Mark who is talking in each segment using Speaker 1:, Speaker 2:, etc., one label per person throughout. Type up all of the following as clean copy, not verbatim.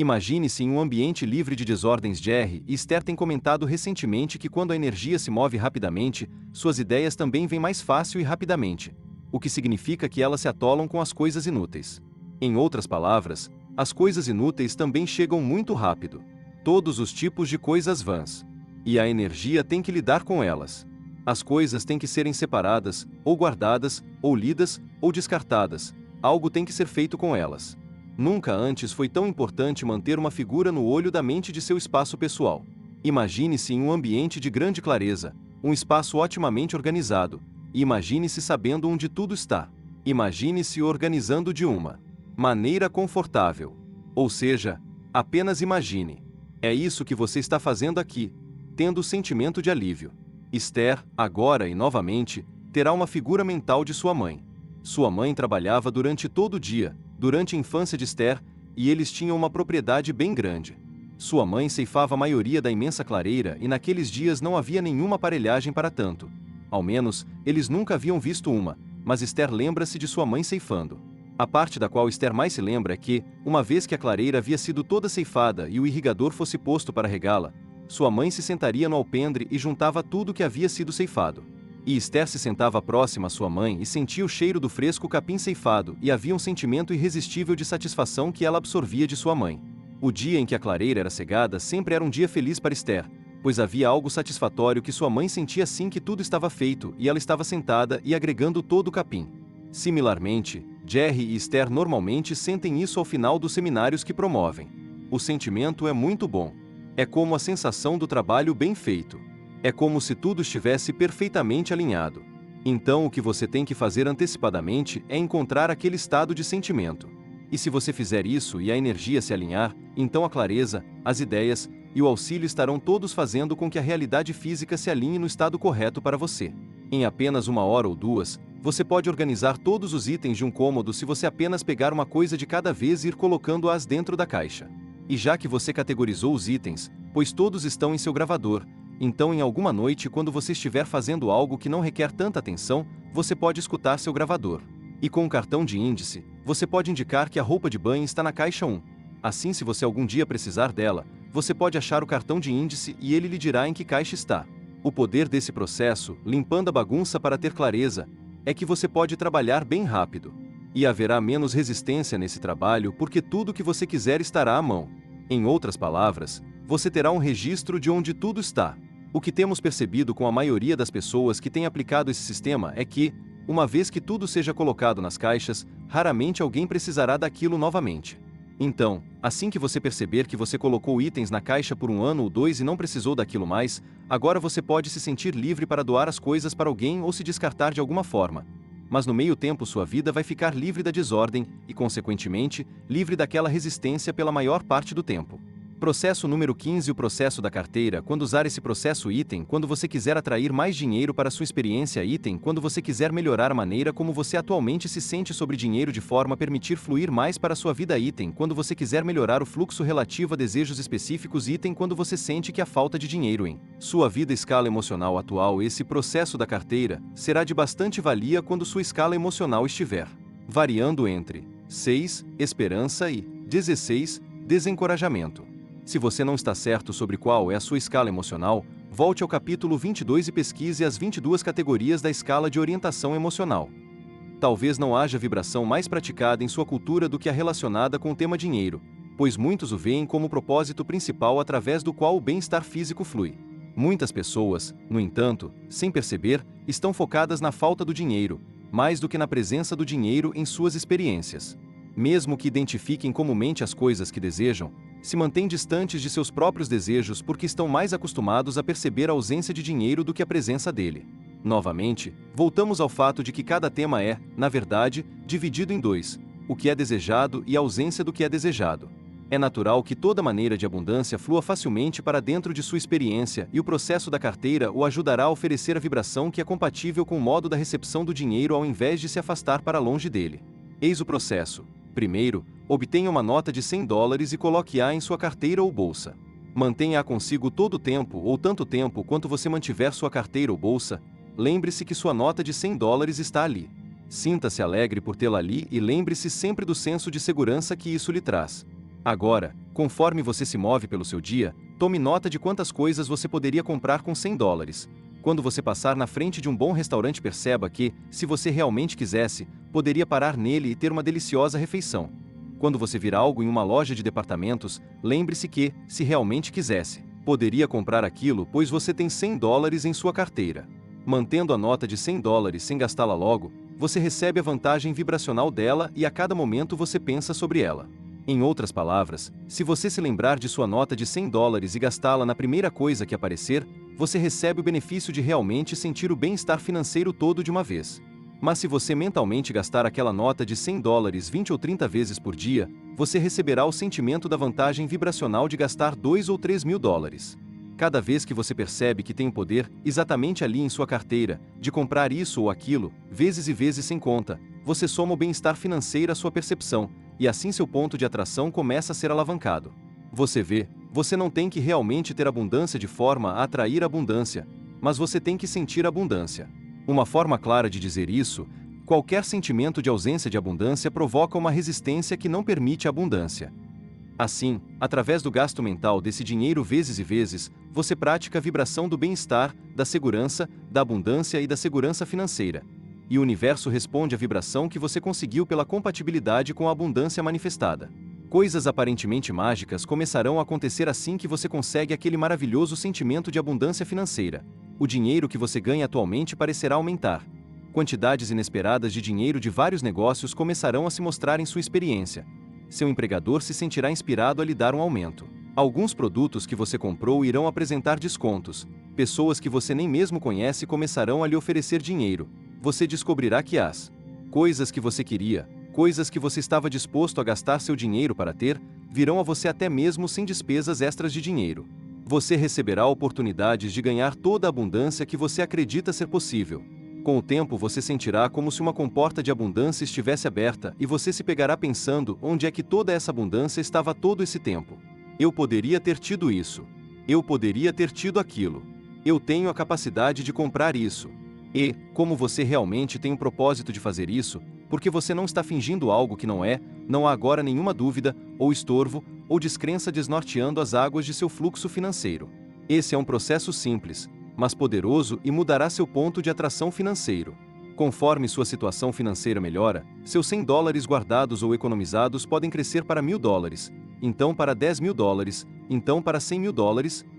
Speaker 1: Imagine-se em um ambiente livre de desordens. Jerry e Esther têm comentado recentemente que quando a energia se move rapidamente, suas ideias também vêm mais fácil e rapidamente, o que significa que elas se atolam com as coisas inúteis. Em outras palavras, as coisas inúteis também chegam muito rápido. Todos os tipos de coisas vãs. E a energia tem que lidar com elas. As coisas têm que serem separadas, ou guardadas, ou lidas, ou descartadas. Algo tem que ser feito com elas. Nunca antes foi tão importante manter uma figura no olho da mente de seu espaço pessoal. Imagine-se em um ambiente de grande clareza, um espaço otimamente organizado, e imagine-se sabendo onde tudo está. Imagine-se organizando de uma maneira confortável. Ou seja, apenas imagine. É isso que você está fazendo aqui, tendo o sentimento de alívio. Esther, agora e novamente, terá uma figura mental de sua mãe. Sua mãe trabalhava durante todo o dia, durante a infância de Esther, e eles tinham uma propriedade bem grande. Sua mãe ceifava a maioria da imensa clareira e naqueles dias não havia nenhuma aparelhagem para tanto. Ao menos, eles nunca haviam visto uma, mas Esther lembra-se de sua mãe ceifando. A parte da qual Esther mais se lembra é que, uma vez que a clareira havia sido toda ceifada e o irrigador fosse posto para regá-la, sua mãe se sentaria no alpendre e juntava tudo que havia sido ceifado. E Esther se sentava próxima à sua mãe e sentia o cheiro do fresco capim ceifado, e havia um sentimento irresistível de satisfação que ela absorvia de sua mãe. O dia em que a clareira era cegada sempre era um dia feliz para Esther, pois havia algo satisfatório que sua mãe sentia assim que tudo estava feito e ela estava sentada e agregando todo o capim. Similarmente, Jerry e Esther normalmente sentem isso ao final dos seminários que promovem. O sentimento é muito bom. É como a sensação do trabalho bem feito. É como se tudo estivesse perfeitamente alinhado. Então o que você tem que fazer antecipadamente é encontrar aquele estado de sentimento. E se você fizer isso e a energia se alinhar, então a clareza, as ideias e o auxílio estarão todos fazendo com que a realidade física se alinhe no estado correto para você. Em apenas 1 hora ou 2, você pode organizar todos os itens de um cômodo se você apenas pegar uma coisa de cada vez e ir colocando-as dentro da caixa. E já que você categorizou os itens, pois todos estão em seu gravador, então em alguma noite quando você estiver fazendo algo que não requer tanta atenção, você pode escutar seu gravador. E com um cartão de índice, você pode indicar que a roupa de banho está na caixa 1. Assim, se você algum dia precisar dela, você pode achar o cartão de índice e ele lhe dirá em que caixa está. O poder desse processo, limpando a bagunça para ter clareza, é que você pode trabalhar bem rápido. E haverá menos resistência nesse trabalho porque tudo que você quiser estará à mão. Em outras palavras, você terá um registro de onde tudo está. O que temos percebido com a maioria das pessoas que têm aplicado esse sistema é que, uma vez que tudo seja colocado nas caixas, raramente alguém precisará daquilo novamente. Então, assim que você perceber que você colocou itens na caixa por 1 ano ou 2 e não precisou daquilo mais, agora você pode se sentir livre para doar as coisas para alguém ou se descartar de alguma forma. Mas no meio tempo sua vida vai ficar livre da desordem e, consequentemente, livre daquela resistência pela maior parte do tempo. Processo número 15. O processo da carteira. Quando usar esse processo item, quando você quiser atrair mais dinheiro para sua experiência item, quando você quiser melhorar a maneira como você atualmente se sente sobre dinheiro de forma a permitir fluir mais para sua vida item, quando você quiser melhorar o fluxo relativo a desejos específicos item, quando você sente que há falta de dinheiro em sua vida escala emocional atual. Esse processo da carteira será de bastante valia quando sua escala emocional estiver variando entre 6, esperança e 16, desencorajamento. Se você não está certo sobre qual é a sua escala emocional, volte ao capítulo 22 e pesquise as 22 categorias da escala de orientação emocional. Talvez não haja vibração mais praticada em sua cultura do que a relacionada com o tema dinheiro, pois muitos o veem como o propósito principal através do qual o bem-estar físico flui. Muitas pessoas, no entanto, sem perceber, estão focadas na falta do dinheiro, mais do que na presença do dinheiro em suas experiências. Mesmo que identifiquem comumente as coisas que desejam, se mantêm distantes de seus próprios desejos porque estão mais acostumados a perceber a ausência de dinheiro do que a presença dele. Novamente, voltamos ao fato de que cada tema é, na verdade, dividido em 2, o que é desejado e a ausência do que é desejado. É natural que toda maneira de abundância flua facilmente para dentro de sua experiência e o processo da carteira o ajudará a oferecer a vibração que é compatível com o modo da recepção do dinheiro ao invés de se afastar para longe dele. Eis o processo. Primeiro, obtenha uma nota de $100 e coloque-a em sua carteira ou bolsa. Mantenha-a consigo todo o tempo ou tanto tempo quanto você mantiver sua carteira ou bolsa. Lembre-se que sua nota de $100 está ali. Sinta-se alegre por tê-la ali e lembre-se sempre do senso de segurança que isso lhe traz. Agora, conforme você se move pelo seu dia, tome nota de quantas coisas você poderia comprar com $100. Quando você passar na frente de um bom restaurante, perceba que, se você realmente quisesse, poderia parar nele e ter uma deliciosa refeição. Quando você vir algo em uma loja de departamentos, lembre-se que, se realmente quisesse, poderia comprar aquilo, pois você tem $100 em sua carteira. Mantendo a nota de $100 sem gastá-la logo, você recebe a vantagem vibracional dela e a cada momento você pensa sobre ela. Em outras palavras, se você se lembrar de sua nota de $100 e gastá-la na primeira coisa que aparecer, você recebe o benefício de realmente sentir o bem-estar financeiro todo de uma vez. Mas se você mentalmente gastar aquela nota de $100 20 ou 30 vezes por dia, você receberá o sentimento da vantagem vibracional de gastar $2 ou 3 mil. Cada vez que você percebe que tem o poder, exatamente ali em sua carteira, de comprar isso ou aquilo, vezes e vezes sem conta, você soma o bem-estar financeiro à sua percepção, e assim seu ponto de atração começa a ser alavancado. Você vê, você não tem que realmente ter abundância de forma a atrair abundância, mas você tem que sentir abundância. Uma forma clara de dizer isso: qualquer sentimento de ausência de abundância provoca uma resistência que não permite a abundância. Assim, através do gasto mental desse dinheiro vezes e vezes, você pratica a vibração do bem-estar, da segurança, da abundância e da segurança financeira. E o universo responde à vibração que você conseguiu pela compatibilidade com a abundância manifestada. Coisas aparentemente mágicas começarão a acontecer assim que você consegue aquele maravilhoso sentimento de abundância financeira. O dinheiro que você ganha atualmente parecerá aumentar. Quantidades inesperadas de dinheiro de vários negócios começarão a se mostrar em sua experiência. Seu empregador se sentirá inspirado a lhe dar um aumento. Alguns produtos que você comprou irão apresentar descontos. Pessoas que você nem mesmo conhece começarão a lhe oferecer dinheiro. Você descobrirá que as coisas que você queria, coisas que você estava disposto a gastar seu dinheiro para ter, virão a você até mesmo sem despesas extras de dinheiro. Você receberá oportunidades de ganhar toda a abundância que você acredita ser possível. Com o tempo você sentirá como se uma comporta de abundância estivesse aberta e você se pegará pensando onde é que toda essa abundância estava todo esse tempo. Eu poderia ter tido isso. Eu poderia ter tido aquilo. Eu tenho a capacidade de comprar isso. E, como você realmente tem um propósito de fazer isso, porque você não está fingindo algo que não é, não há agora nenhuma dúvida, ou estorvo, ou descrença desnorteando as águas de seu fluxo financeiro. Esse é um processo simples, mas poderoso e mudará seu ponto de atração financeiro. Conforme sua situação financeira melhora, seus $100 guardados ou economizados podem crescer para $1.000, então para $10 mil, então para $100 mil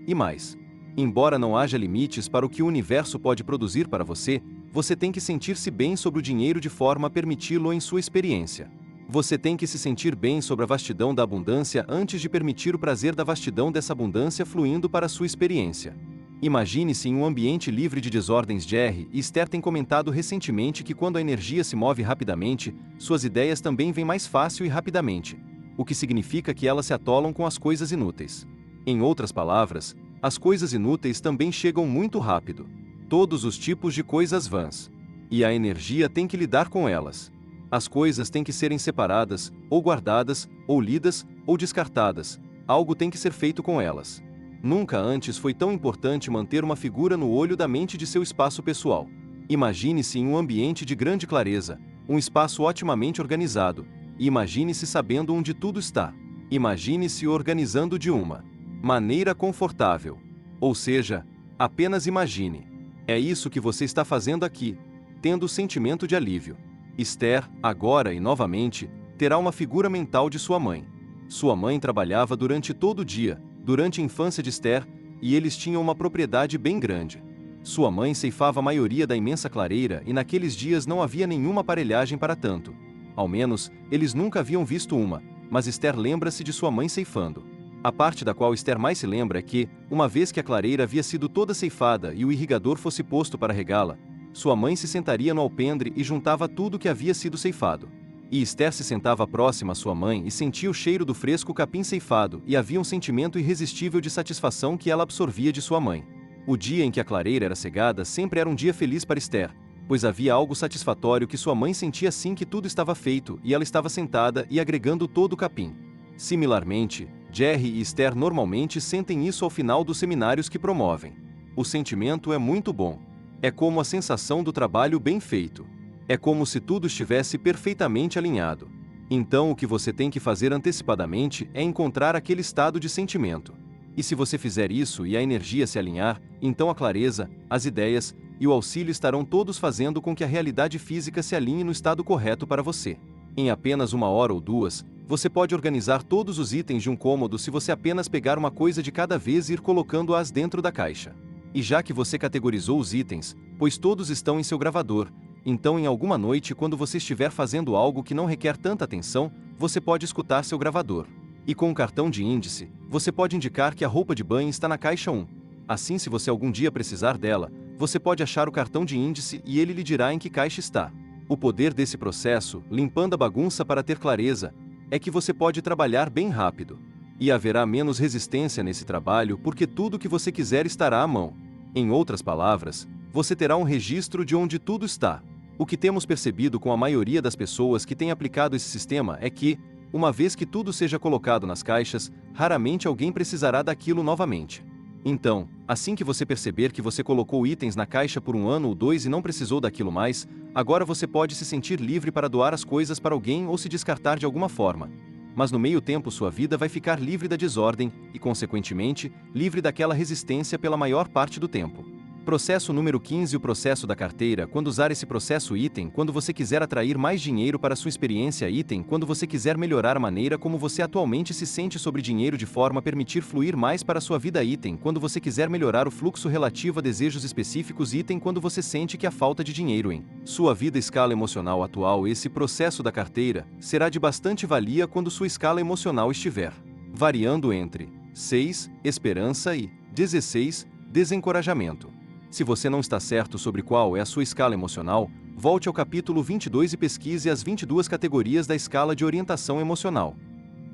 Speaker 1: e mais. Embora não haja limites para o que o universo pode produzir para você, você tem que sentir-se bem sobre o dinheiro de forma a permiti-lo em sua experiência. Você tem que se sentir bem sobre a vastidão da abundância antes de permitir o prazer da vastidão dessa abundância fluindo para a sua experiência. Imagine-se em um ambiente livre de desordens. Jerry e Esther têm comentado recentemente que quando a energia se move rapidamente, suas ideias também vêm mais fácil e rapidamente, o que significa que elas se atolam com as coisas inúteis. Em outras palavras, as coisas inúteis também chegam muito rápido. Todos os tipos de coisas vãs. E a energia tem que lidar com elas. As coisas têm que serem separadas, ou guardadas, ou lidas, ou descartadas. Algo tem que ser feito com elas. Nunca antes foi tão importante manter uma figura no olho da mente de seu espaço pessoal. Imagine-se em um ambiente de grande clareza, um espaço otimamente organizado, e imagine-se sabendo onde tudo está. Imagine-se organizando de uma maneira confortável. Ou seja, apenas imagine. É isso que você está fazendo aqui, tendo o sentimento de alívio. Esther, agora e novamente, terá uma figura mental de sua mãe. Sua mãe trabalhava durante todo o dia, durante a infância de Esther, e eles tinham uma propriedade bem grande. Sua mãe ceifava a maioria da imensa clareira e naqueles dias não havia nenhuma aparelhagem para tanto. Ao menos, eles nunca haviam visto uma, mas Esther lembra-se de sua mãe ceifando. A parte da qual Esther mais se lembra é que, uma vez que a clareira havia sido toda ceifada e o irrigador fosse posto para regá-la, sua mãe se sentaria no alpendre e juntava tudo que havia sido ceifado. E Esther se sentava próxima à sua mãe e sentia o cheiro do fresco capim ceifado e havia um sentimento irresistível de satisfação que ela absorvia de sua mãe. O dia em que a clareira era cegada sempre era um dia feliz para Esther, pois havia algo satisfatório que sua mãe sentia assim que tudo estava feito e ela estava sentada e agregando todo o capim. Similarmente, Jerry e Esther normalmente sentem isso ao final dos seminários que promovem. O sentimento é muito bom. É como a sensação do trabalho bem feito. É como se tudo estivesse perfeitamente alinhado. Então o que você tem que fazer antecipadamente é encontrar aquele estado de sentimento. E se você fizer isso e a energia se alinhar, então a clareza, as ideias e o auxílio estarão todos fazendo com que a realidade física se alinhe no estado correto para você. Em apenas 1 hora ou 2, você pode organizar todos os itens de um cômodo se você apenas pegar uma coisa de cada vez e ir colocando-as dentro da caixa. E já que você categorizou os itens, pois todos estão em seu gravador, então em alguma noite quando você estiver fazendo algo que não requer tanta atenção, você pode escutar seu gravador. E com o cartão de índice, você pode indicar que a roupa de banho está na caixa 1. Assim, se você algum dia precisar dela, você pode achar o cartão de índice e ele lhe dirá em que caixa está. O poder desse processo, limpando a bagunça para ter clareza, é que você pode trabalhar bem rápido. E haverá menos resistência nesse trabalho porque tudo que você quiser estará à mão. Em outras palavras, você terá um registro de onde tudo está. O que temos percebido com a maioria das pessoas que têm aplicado esse sistema é que, uma vez que tudo seja colocado nas caixas, raramente alguém precisará daquilo novamente. Então, assim que você perceber que você colocou itens na caixa por 1 ano ou 2 e não precisou daquilo mais, agora você pode se sentir livre para doar as coisas para alguém ou se descartar de alguma forma. Mas no meio tempo sua vida vai ficar livre da desordem e, consequentemente, livre daquela resistência pela maior parte do tempo. Processo número 15. O processo da carteira. Quando usar esse processo item, quando você quiser atrair mais dinheiro para sua experiência item, quando você quiser melhorar a maneira como você atualmente se sente sobre dinheiro de forma a permitir fluir mais para sua vida item, quando você quiser melhorar o fluxo relativo a desejos específicos item, quando você sente que há falta de dinheiro em sua vida escala emocional atual, esse processo da carteira será de bastante valia quando sua escala emocional estiver variando entre 6, esperança e 16, desencorajamento. Se você não está certo sobre qual é a sua escala emocional, volte ao capítulo 22 e pesquise as 22 categorias da escala de orientação emocional.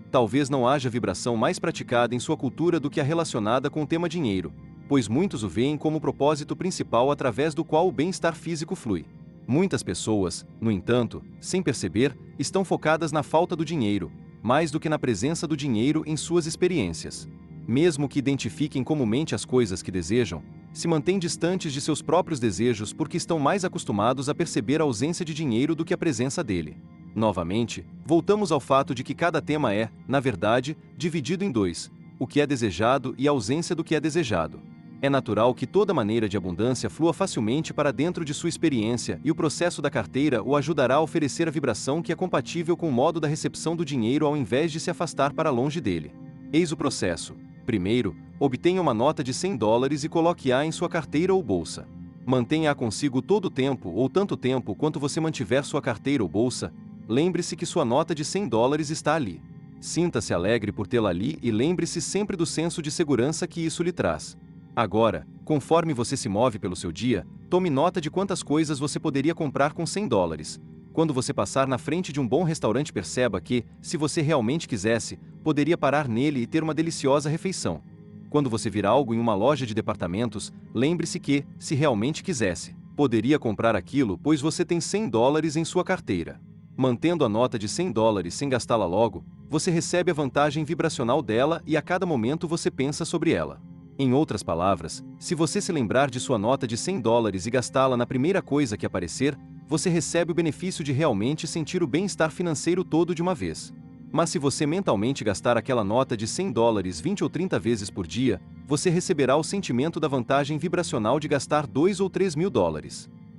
Speaker 1: Talvez não haja vibração mais praticada em sua cultura do que a relacionada com o tema dinheiro, pois muitos o veem como o propósito principal através do qual o bem-estar físico flui. Muitas pessoas, no entanto, sem perceber, estão focadas na falta do dinheiro, mais do que na presença do dinheiro em suas experiências. Mesmo que identifiquem comumente as coisas que desejam, se mantêm distantes de seus próprios desejos porque estão mais acostumados a perceber a ausência de dinheiro do que a presença dele. Novamente, voltamos ao fato de que cada tema é, na verdade, dividido em 2, o que é desejado e a ausência do que é desejado. É natural que toda maneira de abundância flua facilmente para dentro de sua experiência e o processo da carteira o ajudará a oferecer a vibração que é compatível com o modo da recepção do dinheiro ao invés de se afastar para longe dele. Eis o processo. Primeiro, obtenha uma nota de $100 e coloque-a em sua carteira ou bolsa. Mantenha-a consigo todo o tempo ou tanto tempo quanto você mantiver sua carteira ou bolsa. Lembre-se que sua nota de $100 está ali. Sinta-se alegre por tê-la ali e lembre-se sempre do senso de segurança que isso lhe traz. Agora, conforme você se move pelo seu dia, tome nota de quantas coisas você poderia comprar com $100. Quando você passar na frente de um bom restaurante, perceba que, se você realmente quisesse, poderia parar nele e ter uma deliciosa refeição. Quando você vir algo em uma loja de departamentos, lembre-se que, se realmente quisesse, poderia comprar aquilo pois você tem $100 em sua carteira. Mantendo a nota de $100 sem gastá-la logo, você recebe a vantagem vibracional dela e a cada momento você pensa sobre ela. Em outras palavras, se você se lembrar de sua nota de $100 e gastá-la na primeira coisa que aparecer, você recebe o benefício de realmente sentir o bem-estar financeiro todo de uma vez. Mas se você mentalmente gastar aquela nota de $100 20 ou 30 vezes por dia, você receberá o sentimento da vantagem vibracional de gastar $2 ou $3 mil.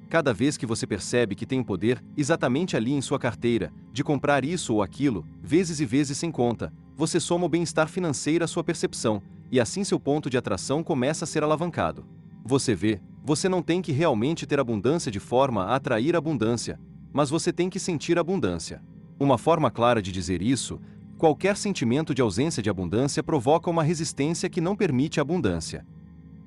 Speaker 1: Cada vez que você percebe que tem o poder, exatamente ali em sua carteira, de comprar isso ou aquilo, vezes e vezes sem conta, você soma o bem-estar financeiro à sua percepção, e assim seu ponto de atração começa a ser alavancado. Você vê, você não tem que realmente ter abundância de forma a atrair abundância, mas você tem que sentir abundância. Uma forma clara de dizer isso, qualquer sentimento de ausência de abundância provoca uma resistência que não permite a abundância.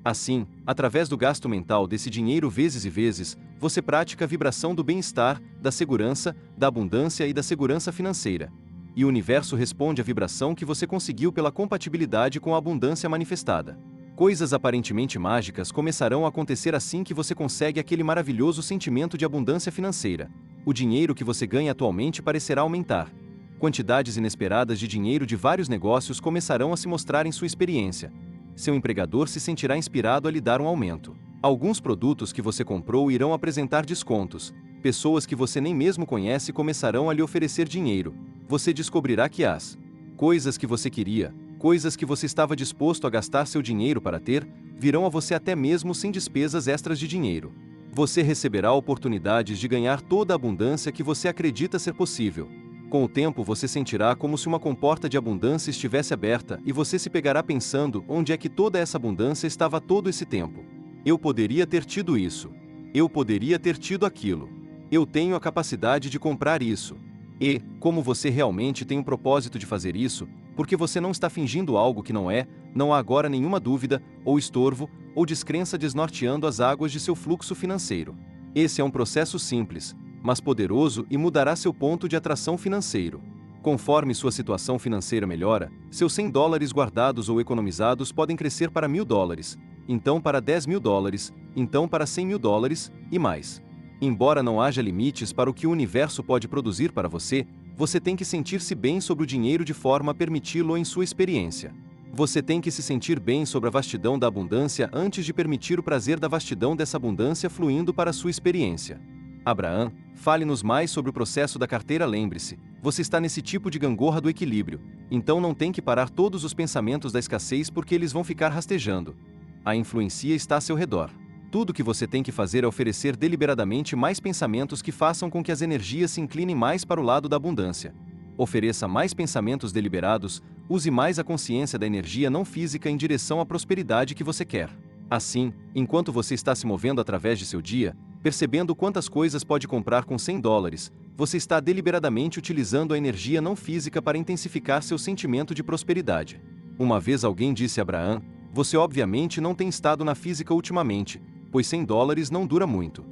Speaker 1: Assim, através do gasto mental desse dinheiro vezes e vezes, você pratica a vibração do bem-estar, da segurança, da abundância e da segurança financeira. E o universo responde à vibração que você conseguiu pela compatibilidade com a abundância manifestada. Coisas aparentemente mágicas começarão a acontecer assim que você consegue aquele maravilhoso sentimento de abundância financeira. O dinheiro que você ganha atualmente parecerá aumentar. Quantidades inesperadas de dinheiro de vários negócios começarão a se mostrar em sua experiência. Seu empregador se sentirá inspirado a lhe dar um aumento. Alguns produtos que você comprou irão apresentar descontos. Pessoas que você nem mesmo conhece começarão a lhe oferecer dinheiro. você descobrirá que as coisas que você queria, coisas que você estava disposto a gastar seu dinheiro para ter, virão a você até mesmo sem despesas extras de dinheiro. Você receberá oportunidades de ganhar toda a abundância que você acredita ser possível. Com o tempo você sentirá como se uma comporta de abundância estivesse aberta e você se pegará pensando onde é que toda essa abundância estava todo esse tempo. Eu poderia ter tido isso. Eu poderia ter tido aquilo. Eu tenho a capacidade de comprar isso. E, como você realmente tem um propósito de fazer isso, porque você não está fingindo algo que não é, não há agora nenhuma dúvida, ou estorvo, ou descrença desnorteando as águas de seu fluxo financeiro. Esse é um processo simples, mas poderoso e mudará seu ponto de atração financeiro. Conforme sua situação financeira melhora, seus $100 guardados ou economizados podem crescer para $1.000, então para $10.000, então para $100.000, e mais. Embora não haja limites para o que o universo pode produzir para você, você tem que sentir-se bem sobre o dinheiro de forma a permiti-lo em sua experiência. Você tem que se sentir bem sobre a vastidão da abundância antes de permitir o prazer da vastidão dessa abundância fluindo para a sua experiência. Abraham, fale-nos mais sobre o processo da carteira. Lembre-se, você está nesse tipo de gangorra do equilíbrio, então não tem que parar todos os pensamentos da escassez porque eles vão ficar rastejando. A influência está a seu redor. Tudo o que você tem que fazer é oferecer deliberadamente mais pensamentos que façam com que as energias se inclinem mais para o lado da abundância. Ofereça mais pensamentos deliberados, use mais a consciência da energia não física em direção à prosperidade que você quer. Assim, enquanto você está se movendo através de seu dia, percebendo quantas coisas pode comprar com $100, você está deliberadamente utilizando a energia não física para intensificar seu sentimento de prosperidade. Uma vez alguém disse a Abraham, você obviamente não tem estado na física ultimamente, pois $100 não dura muito.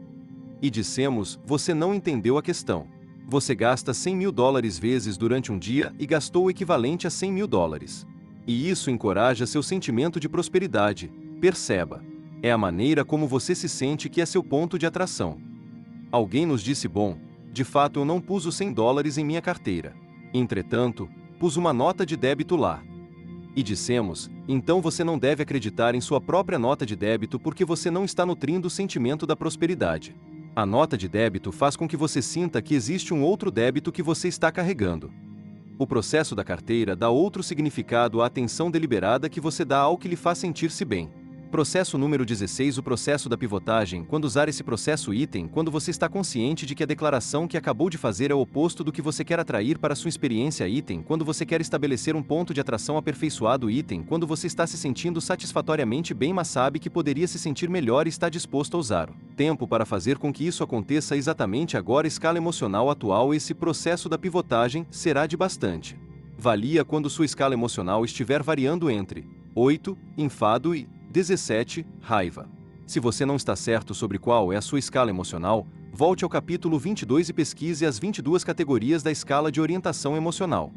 Speaker 1: E dissemos, você não entendeu a questão. Você gasta $100.000 vezes durante um dia e gastou o equivalente a $100.000. E isso encoraja seu sentimento de prosperidade, perceba. É a maneira como você se sente que é seu ponto de atração. Alguém nos disse, bom, de fato eu não pus os $100 em minha carteira. Entretanto, pus uma nota de débito lá. E dissemos, então você não deve acreditar em sua própria nota de débito porque você não está nutrindo o sentimento da prosperidade. A nota de débito faz com que você sinta que existe um outro débito que você está carregando. O processo da carteira dá outro significado à atenção deliberada que você dá ao que lhe faz sentir-se bem. Processo número 16. O processo da pivotagem. Quando usar esse processo item, quando você está consciente de que a declaração que acabou de fazer é o oposto do que você quer atrair para sua experiência item, quando você quer estabelecer um ponto de atração aperfeiçoado item, quando você está se sentindo satisfatoriamente bem mas sabe que poderia se sentir melhor e está disposto a usar o tempo para fazer com que isso aconteça exatamente agora. Escala emocional atual. Esse processo da pivotagem será de bastante valia quando sua escala emocional estiver variando entre 8, enfado, e 17, raiva. Se você não está certo sobre qual é a sua escala emocional, volte ao capítulo 22 e pesquise as 22 categorias da escala de orientação emocional.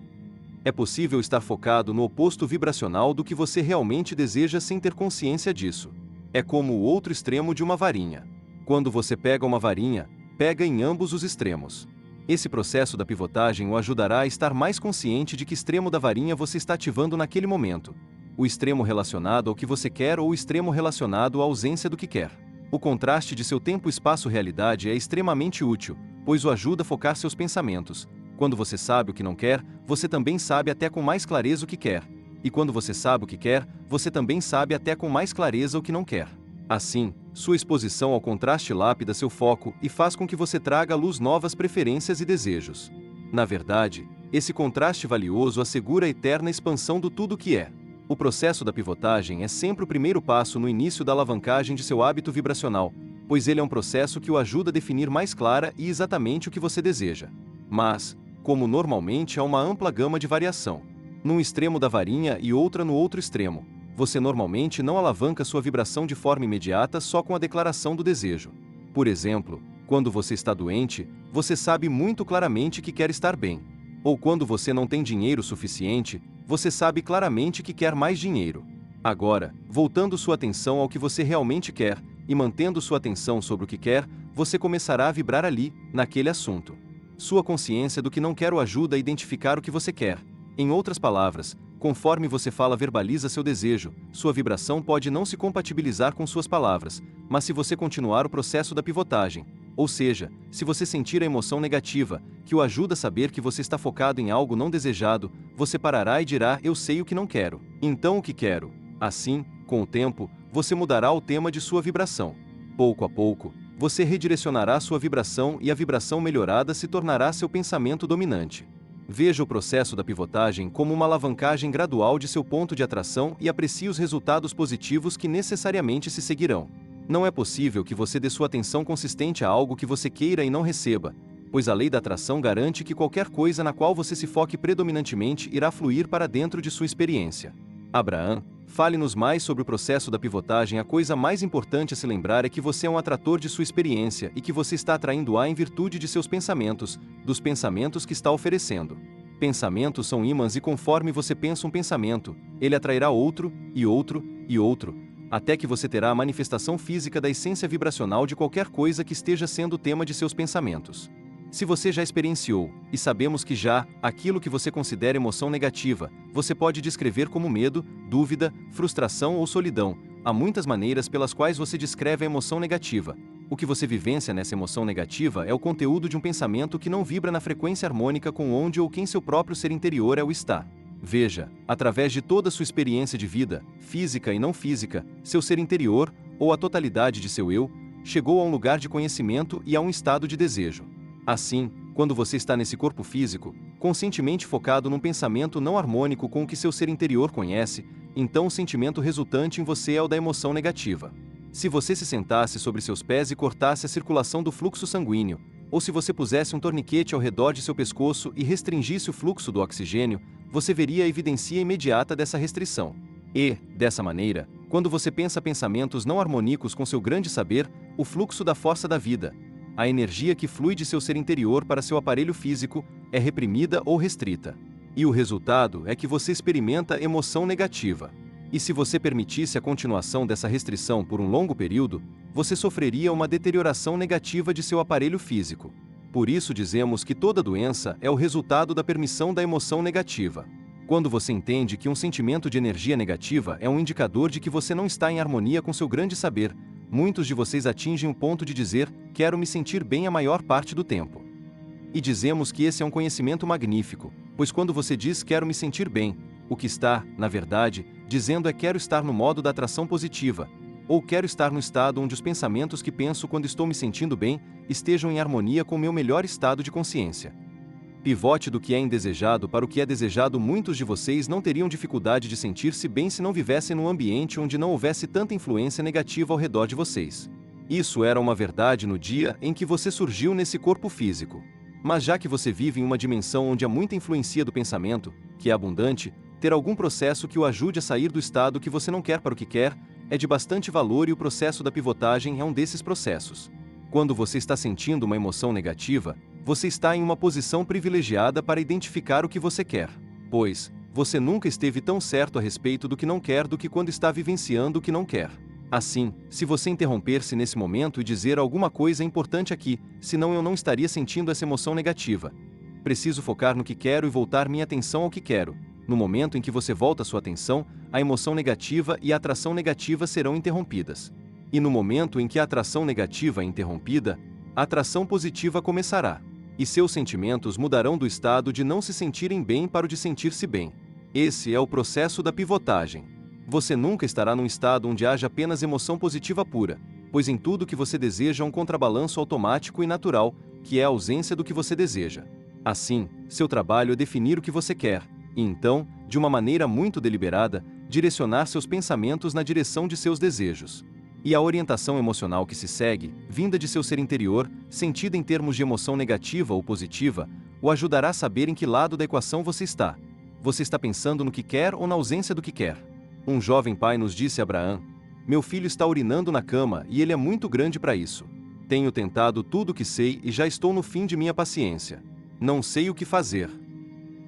Speaker 1: É possível estar focado no oposto vibracional do que você realmente deseja sem ter consciência disso. É como o outro extremo de uma varinha. Quando você pega uma varinha, pega em ambos os extremos. Esse processo da pivotagem o ajudará a estar mais consciente de que extremo da varinha você está ativando naquele momento. O extremo relacionado ao que você quer ou o extremo relacionado à ausência do que quer. O contraste de seu tempo-espaço-realidade é extremamente útil, pois o ajuda a focar seus pensamentos. Quando você sabe o que não quer, você também sabe até com mais clareza o que quer. E quando você sabe o que quer, você também sabe até com mais clareza o que não quer. Assim, sua exposição ao contraste lapida seu foco e faz com que você traga à luz novas preferências e desejos. Na verdade, esse contraste valioso assegura a eterna expansão do tudo que é. O processo da pivotagem é sempre o primeiro passo no início da alavancagem de seu hábito vibracional, pois ele é um processo que o ajuda a definir mais clara e exatamente o que você deseja. Mas, como normalmente há uma ampla gama de variação, num extremo da varinha e outra no outro extremo, você normalmente não alavanca sua vibração de forma imediata só com a declaração do desejo. Por exemplo, quando você está doente, você sabe muito claramente que quer estar bem. Ou quando você não tem dinheiro suficiente, você sabe claramente que quer mais dinheiro. Agora, voltando sua atenção ao que você realmente quer, e mantendo sua atenção sobre o que quer, você começará a vibrar ali, naquele assunto. Sua consciência do que não quer o ajuda a identificar o que você quer. Em outras palavras, conforme você fala verbaliza seu desejo, sua vibração pode não se compatibilizar com suas palavras, mas se você continuar o processo da pivotagem, Ou seja, se você sentir a emoção negativa, que o ajuda a saber que você está focado em algo não desejado, você parará e dirá: eu sei o que não quero. Então o que quero? Assim, com o tempo, você mudará o tema de sua vibração. Pouco a pouco, você redirecionará sua vibração e a vibração melhorada se tornará seu pensamento dominante. Veja o processo da pivotagem como uma alavancagem gradual de seu ponto de atração e aprecie os resultados positivos que necessariamente se seguirão. Não é possível que você dê sua atenção consistente a algo que você queira e não receba, pois a lei da atração garante que qualquer coisa na qual você se foque predominantemente irá fluir para dentro de sua experiência. Abraham, fale-nos mais sobre o processo da pivotagem. A coisa mais importante a se lembrar é que você é um atrator de sua experiência e que você está atraindo-a em virtude de seus pensamentos, dos pensamentos que está oferecendo. Pensamentos são ímãs e conforme você pensa um pensamento, ele atrairá outro, e outro, e outro, até que você terá a manifestação física da essência vibracional de qualquer coisa que esteja sendo o tema de seus pensamentos. Se você já experienciou, e sabemos que já, aquilo que você considera emoção negativa, você pode descrever como medo, dúvida, frustração ou solidão. Há muitas maneiras pelas quais você descreve a emoção negativa. O que você vivencia nessa emoção negativa é o conteúdo de um pensamento que não vibra na frequência harmônica com onde ou quem seu próprio ser interior é o está. Veja, através de toda sua experiência de vida, física e não física, seu ser interior, ou a totalidade de seu eu, chegou a um lugar de conhecimento e a um estado de desejo. Assim, quando você está nesse corpo físico, conscientemente focado num pensamento não harmônico com o que seu ser interior conhece, então o sentimento resultante em você é o da emoção negativa. Se você se sentasse sobre seus pés e cortasse a circulação do fluxo sanguíneo, ou se você pusesse um torniquete ao redor de seu pescoço e restringisse o fluxo do oxigênio, você veria a evidência imediata dessa restrição. E, dessa maneira, quando você pensa pensamentos não harmônicos com seu grande saber, o fluxo da força da vida, a energia que flui de seu ser interior para seu aparelho físico, é reprimida ou restrita. E o resultado é que você experimenta emoção negativa. E se você permitisse a continuação dessa restrição por um longo período, você sofreria uma deterioração negativa de seu aparelho físico. Por isso dizemos que toda doença é o resultado da permissão da emoção negativa. Quando você entende que um sentimento de energia negativa é um indicador de que você não está em harmonia com seu grande saber, muitos de vocês atingem o ponto de dizer: quero me sentir bem a maior parte do tempo. E dizemos que esse é um conhecimento magnífico, pois quando você diz quero me sentir bem, o que está, na verdade, dizendo é quero estar no modo da atração positiva, ou quero estar no estado onde os pensamentos que penso quando estou me sentindo bem estejam em harmonia com o meu melhor estado de consciência. Pivote do que é indesejado para o que é desejado. Muitos de vocês não teriam dificuldade de sentir-se bem se não vivessem num ambiente onde não houvesse tanta influência negativa ao redor de vocês. Isso era uma verdade no dia em que você surgiu nesse corpo físico. Mas já que você vive em uma dimensão onde há muita influência do pensamento, que é abundante, ter algum processo que o ajude a sair do estado que você não quer para o que quer, é de bastante valor e o processo da pivotagem é um desses processos. Quando você está sentindo uma emoção negativa, você está em uma posição privilegiada para identificar o que você quer. Pois, você nunca esteve tão certo a respeito do que não quer do que quando está vivenciando o que não quer. Assim, se você interromper-se nesse momento e dizer alguma coisa importante aqui, senão eu não estaria sentindo essa emoção negativa. Preciso focar no que quero e voltar minha atenção ao que quero. No momento em que você volta sua atenção, a emoção negativa e a atração negativa serão interrompidas. E no momento em que a atração negativa é interrompida, a atração positiva começará. E seus sentimentos mudarão do estado de não se sentirem bem para o de sentir-se bem. Esse é o processo da pivotagem. Você nunca estará num estado onde haja apenas emoção positiva pura, pois em tudo que você deseja há um contrabalanço automático e natural, que é a ausência do que você deseja. Assim, seu trabalho é definir o que você quer, e então, de uma maneira muito deliberada, direcionar seus pensamentos na direção de seus desejos. E a orientação emocional que se segue, vinda de seu ser interior, sentida em termos de emoção negativa ou positiva, o ajudará a saber em que lado da equação você está. Você está pensando no que quer ou na ausência do que quer? Um jovem pai nos disse a Abraham: meu filho está urinando na cama e ele é muito grande para isso. Tenho tentado tudo o que sei e já estou no fim de minha paciência. Não sei o que fazer.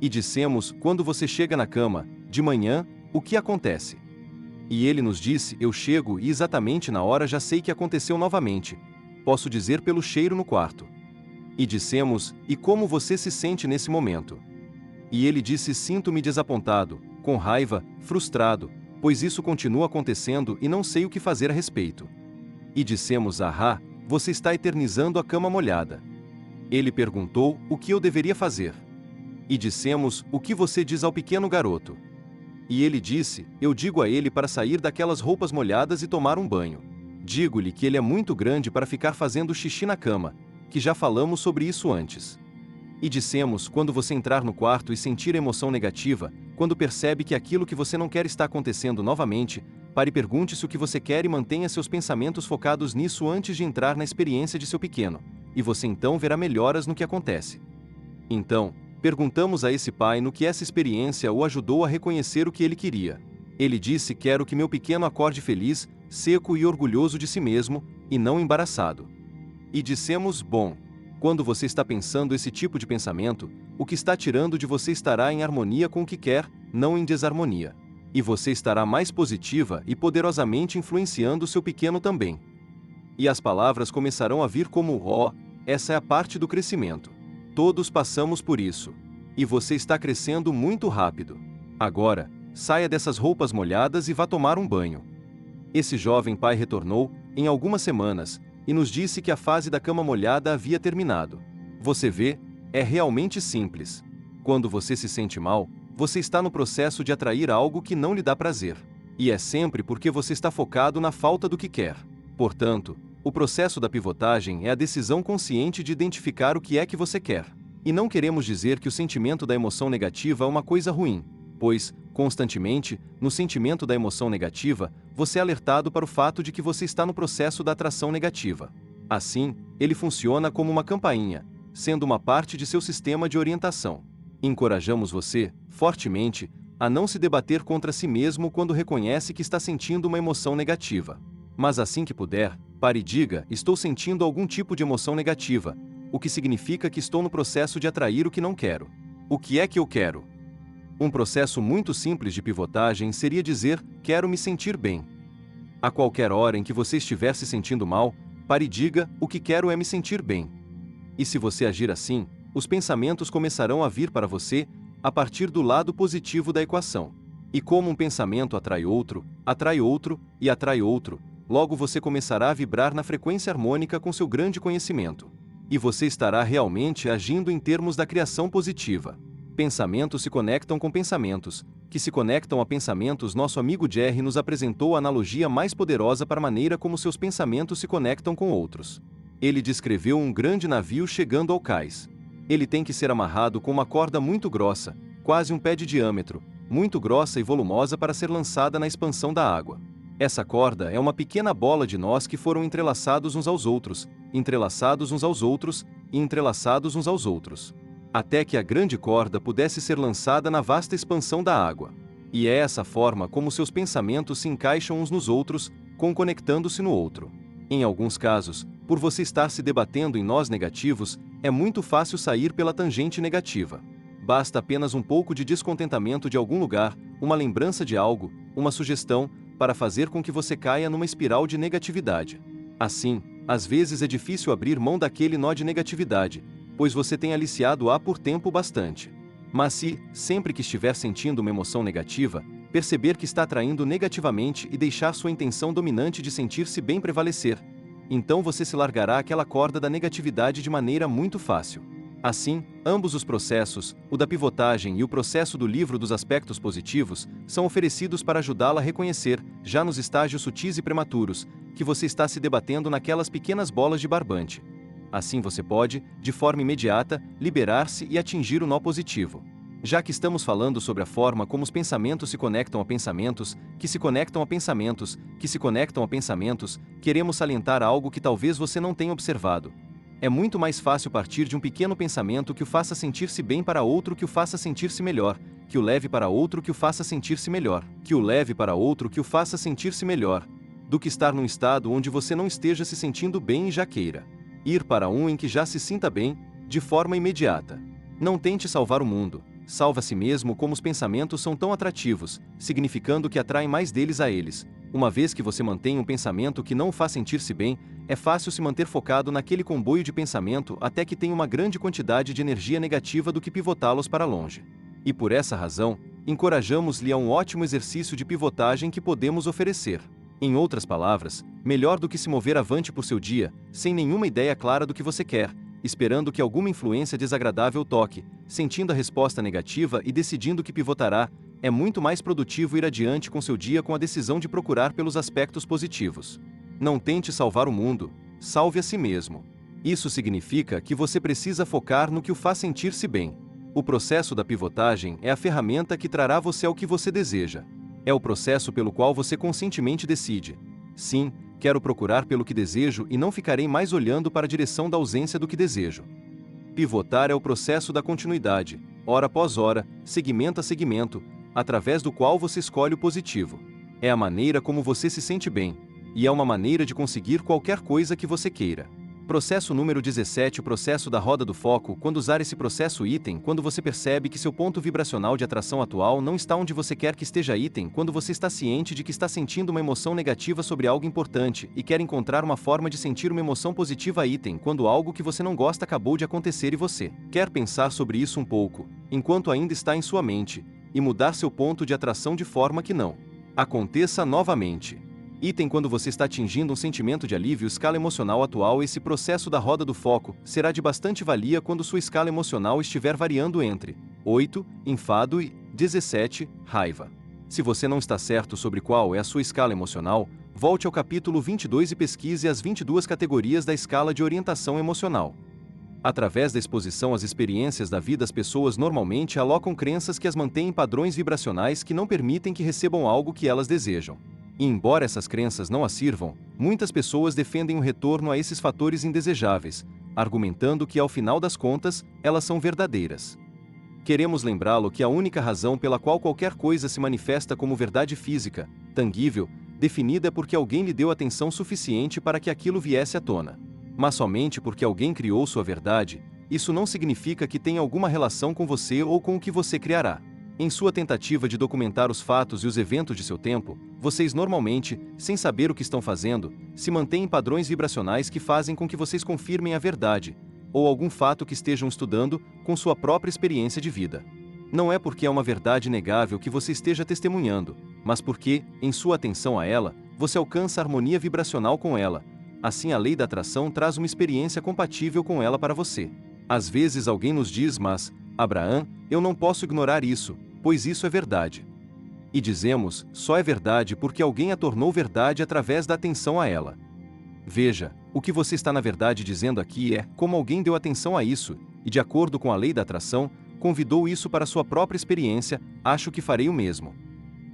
Speaker 1: E dissemos: quando você chega na cama, de manhã, o que acontece? E ele nos disse: eu chego e exatamente na hora já sei que aconteceu novamente. Posso dizer pelo cheiro no quarto. E dissemos: e como você se sente nesse momento? E ele disse: sinto-me desapontado, com raiva, frustrado, pois isso continua acontecendo e não sei o que fazer a respeito. E dissemos: ahá, Você está eternizando a cama molhada. Ele perguntou o que eu deveria fazer. E dissemos, o que você diz ao pequeno garoto? E ele disse, eu digo a ele para sair daquelas roupas molhadas e tomar um banho. Digo-lhe que ele é muito grande para ficar fazendo xixi na cama, que já falamos sobre isso antes. E dissemos, quando você entrar no quarto e sentir emoção negativa, quando percebe que aquilo que você não quer está acontecendo novamente, pare e pergunte-se o que você quer e mantenha seus pensamentos focados nisso antes de entrar na experiência de seu pequeno, e você então verá melhoras no que acontece. Então, perguntamos a esse pai no que essa experiência o ajudou a reconhecer o que ele queria. Ele disse, quero que meu pequeno acorde feliz, seco e orgulhoso de si mesmo, e não embaraçado. E dissemos, bom, quando você está pensando esse tipo de pensamento, o que está tirando de você estará em harmonia com o que quer, não em desarmonia. E você estará mais positiva e poderosamente influenciando seu pequeno também. E as palavras começarão a vir como, essa é a parte do crescimento. Todos passamos por isso. E você está crescendo muito rápido. Agora, saia dessas roupas molhadas e vá tomar um banho. Esse jovem pai retornou, em algumas semanas, e nos disse que a fase da cama molhada havia terminado. Você vê, é realmente simples. Quando você se sente mal, você está no processo de atrair algo que não lhe dá prazer. E é sempre porque você está focado na falta do que quer. Portanto, o processo da pivotagem é a decisão consciente de identificar o que é que você quer. E não queremos dizer que o sentimento da emoção negativa é uma coisa ruim, pois, constantemente, no sentimento da emoção negativa, você é alertado para o fato de que você está no processo da atração negativa. Assim, ele funciona como uma campainha, sendo uma parte de seu sistema de orientação. Encorajamos você, fortemente, a não se debater contra si mesmo quando reconhece que está sentindo uma emoção negativa. Mas assim que puder, pare e diga, estou sentindo algum tipo de emoção negativa, o que significa que estou no processo de atrair o que não quero. O que é que eu quero? Um processo muito simples de pivotagem seria dizer, quero me sentir bem. A qualquer hora em que você estiver se sentindo mal, pare e diga, o que quero é me sentir bem. E se você agir assim, os pensamentos começarão a vir para você, a partir do lado positivo da equação. E como um pensamento atrai outro e atrai outro, logo você começará a vibrar na frequência harmônica com seu grande conhecimento. E você estará realmente agindo em termos da criação positiva. Pensamentos se conectam com pensamentos, que se conectam a pensamentos. Nosso amigo Jerry nos apresentou a analogia mais poderosa para a maneira como seus pensamentos se conectam com outros. Ele descreveu um grande navio chegando ao cais. Ele tem que ser amarrado com uma corda muito grossa, quase um pé de diâmetro, muito grossa e volumosa para ser lançada na expansão da água. Essa corda é uma pequena bola de nós que foram entrelaçados uns aos outros, entrelaçados uns aos outros e entrelaçados uns aos outros, até que a grande corda pudesse ser lançada na vasta expansão da água. E é essa forma como seus pensamentos se encaixam uns nos outros, conectando-se no outro. Em alguns casos, por você estar se debatendo em nós negativos, é muito fácil sair pela tangente negativa. Basta apenas um pouco de descontentamento de algum lugar, uma lembrança de algo, uma sugestão, para fazer com que você caia numa espiral de negatividade. Assim, às vezes é difícil abrir mão daquele nó de negatividade, pois você tem aliciado-a por tempo bastante. Mas se, sempre que estiver sentindo uma emoção negativa, perceber que está atraindo negativamente e deixar sua intenção dominante de sentir-se bem prevalecer, então você se largará aquela corda da negatividade de maneira muito fácil. Assim, ambos os processos, o da pivotagem e o processo do livro dos aspectos positivos, são oferecidos para ajudá-la a reconhecer, já nos estágios sutis e prematuros, que você está se debatendo naquelas pequenas bolas de barbante. Assim você pode, de forma imediata, liberar-se e atingir o nó positivo. Já que estamos falando sobre a forma como os pensamentos se conectam a pensamentos, que se conectam a pensamentos, que se conectam a pensamentos, queremos salientar algo que talvez você não tenha observado. É muito mais fácil partir de um pequeno pensamento que o faça sentir-se bem para outro que o faça sentir-se melhor, que o leve para outro que o faça sentir-se melhor, que o leve para outro que o faça sentir-se melhor, do que estar num estado onde você não esteja se sentindo bem e já queira ir para um em que já se sinta bem, de forma imediata. Não tente salvar o mundo, salva a si mesmo como os pensamentos são tão atrativos, significando que atraem mais deles a eles. Uma vez que você mantém um pensamento que não o faz sentir-se bem, é fácil se manter focado naquele comboio de pensamento até que tenha uma grande quantidade de energia negativa do que pivotá-los para longe. E por essa razão, encorajamos-lhe a um ótimo exercício de pivotagem que podemos oferecer. Em outras palavras, melhor do que se mover avante por seu dia, sem nenhuma ideia clara do que você quer, esperando que alguma influência desagradável toque, sentindo a resposta negativa e decidindo que pivotará, é muito mais produtivo ir adiante com seu dia com a decisão de procurar pelos aspectos positivos. Não tente salvar o mundo, salve a si mesmo. Isso significa que você precisa focar no que o faz sentir-se bem. O processo da pivotagem é a ferramenta que trará você ao que você deseja. É o processo pelo qual você conscientemente decide: sim, quero procurar pelo que desejo e não ficarei mais olhando para a direção da ausência do que desejo. Pivotar é o processo da continuidade, hora após hora, segmento a segmento, através do qual você escolhe o positivo. É a maneira como você se sente bem, e é uma maneira de conseguir qualquer coisa que você queira. Processo número 17. O processo da roda do foco. Quando usar esse processo item, quando você percebe que seu ponto vibracional de atração atual não está onde você quer que esteja item, quando você está ciente de que está sentindo uma emoção negativa sobre algo importante e quer encontrar uma forma de sentir uma emoção positiva item, quando algo que você não gosta acabou de acontecer e você quer pensar sobre isso um pouco, enquanto ainda está em sua mente, e mudar seu ponto de atração de forma que não aconteça novamente. Item. Quando você está atingindo um sentimento de alívio escala emocional atual, esse processo da roda do foco será de bastante valia quando sua escala emocional estiver variando entre 8, enfado, e 17, raiva. Se você não está certo sobre qual é a sua escala emocional, volte ao capítulo 22 e pesquise as 22 categorias da escala de orientação emocional. Através da exposição às experiências da vida, as pessoas normalmente alocam crenças que as mantêm em padrões vibracionais que não permitem que recebam algo que elas desejam. E embora essas crenças não as sirvam, muitas pessoas defendem o retorno a esses fatores indesejáveis, argumentando que, ao final das contas, elas são verdadeiras. Queremos lembrá-lo que a única razão pela qual qualquer coisa se manifesta como verdade física, tangível, definida é porque alguém lhe deu atenção suficiente para que aquilo viesse à tona. Mas somente porque alguém criou sua verdade, isso não significa que tenha alguma relação com você ou com o que você criará. Em sua tentativa de documentar os fatos e os eventos de seu tempo, vocês normalmente, sem saber o que estão fazendo, se mantêm em padrões vibracionais que fazem com que vocês confirmem a verdade, ou algum fato que estejam estudando, com sua própria experiência de vida. Não é porque é uma verdade inegável que você esteja testemunhando, mas porque, em sua atenção a ela, você alcança harmonia vibracional com ela. Assim, a lei da atração traz uma experiência compatível com ela para você. Às vezes alguém nos diz: mas, Abraão, eu não posso ignorar isso, pois isso é verdade. E dizemos: só é verdade porque alguém a tornou verdade através da atenção a ela. Veja, o que você está na verdade dizendo aqui é: como alguém deu atenção a isso, e de acordo com a lei da atração, convidou isso para sua própria experiência, acho que farei o mesmo.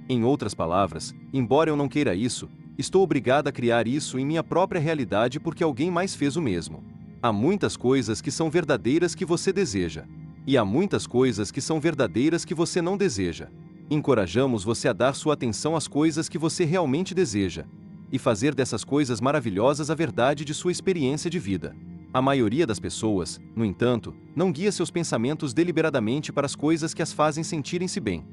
Speaker 1: Em outras palavras, embora eu não queira isso, estou obrigado a criar isso em minha própria realidade porque alguém mais fez o mesmo. Há muitas coisas que são verdadeiras que você deseja. E há muitas coisas que são verdadeiras que você não deseja. Encorajamos você a dar sua atenção às coisas que você realmente deseja, e fazer dessas coisas maravilhosas a verdade de sua experiência de vida. A maioria das pessoas, no entanto, não guia seus pensamentos deliberadamente para as coisas que as fazem sentirem-se bem.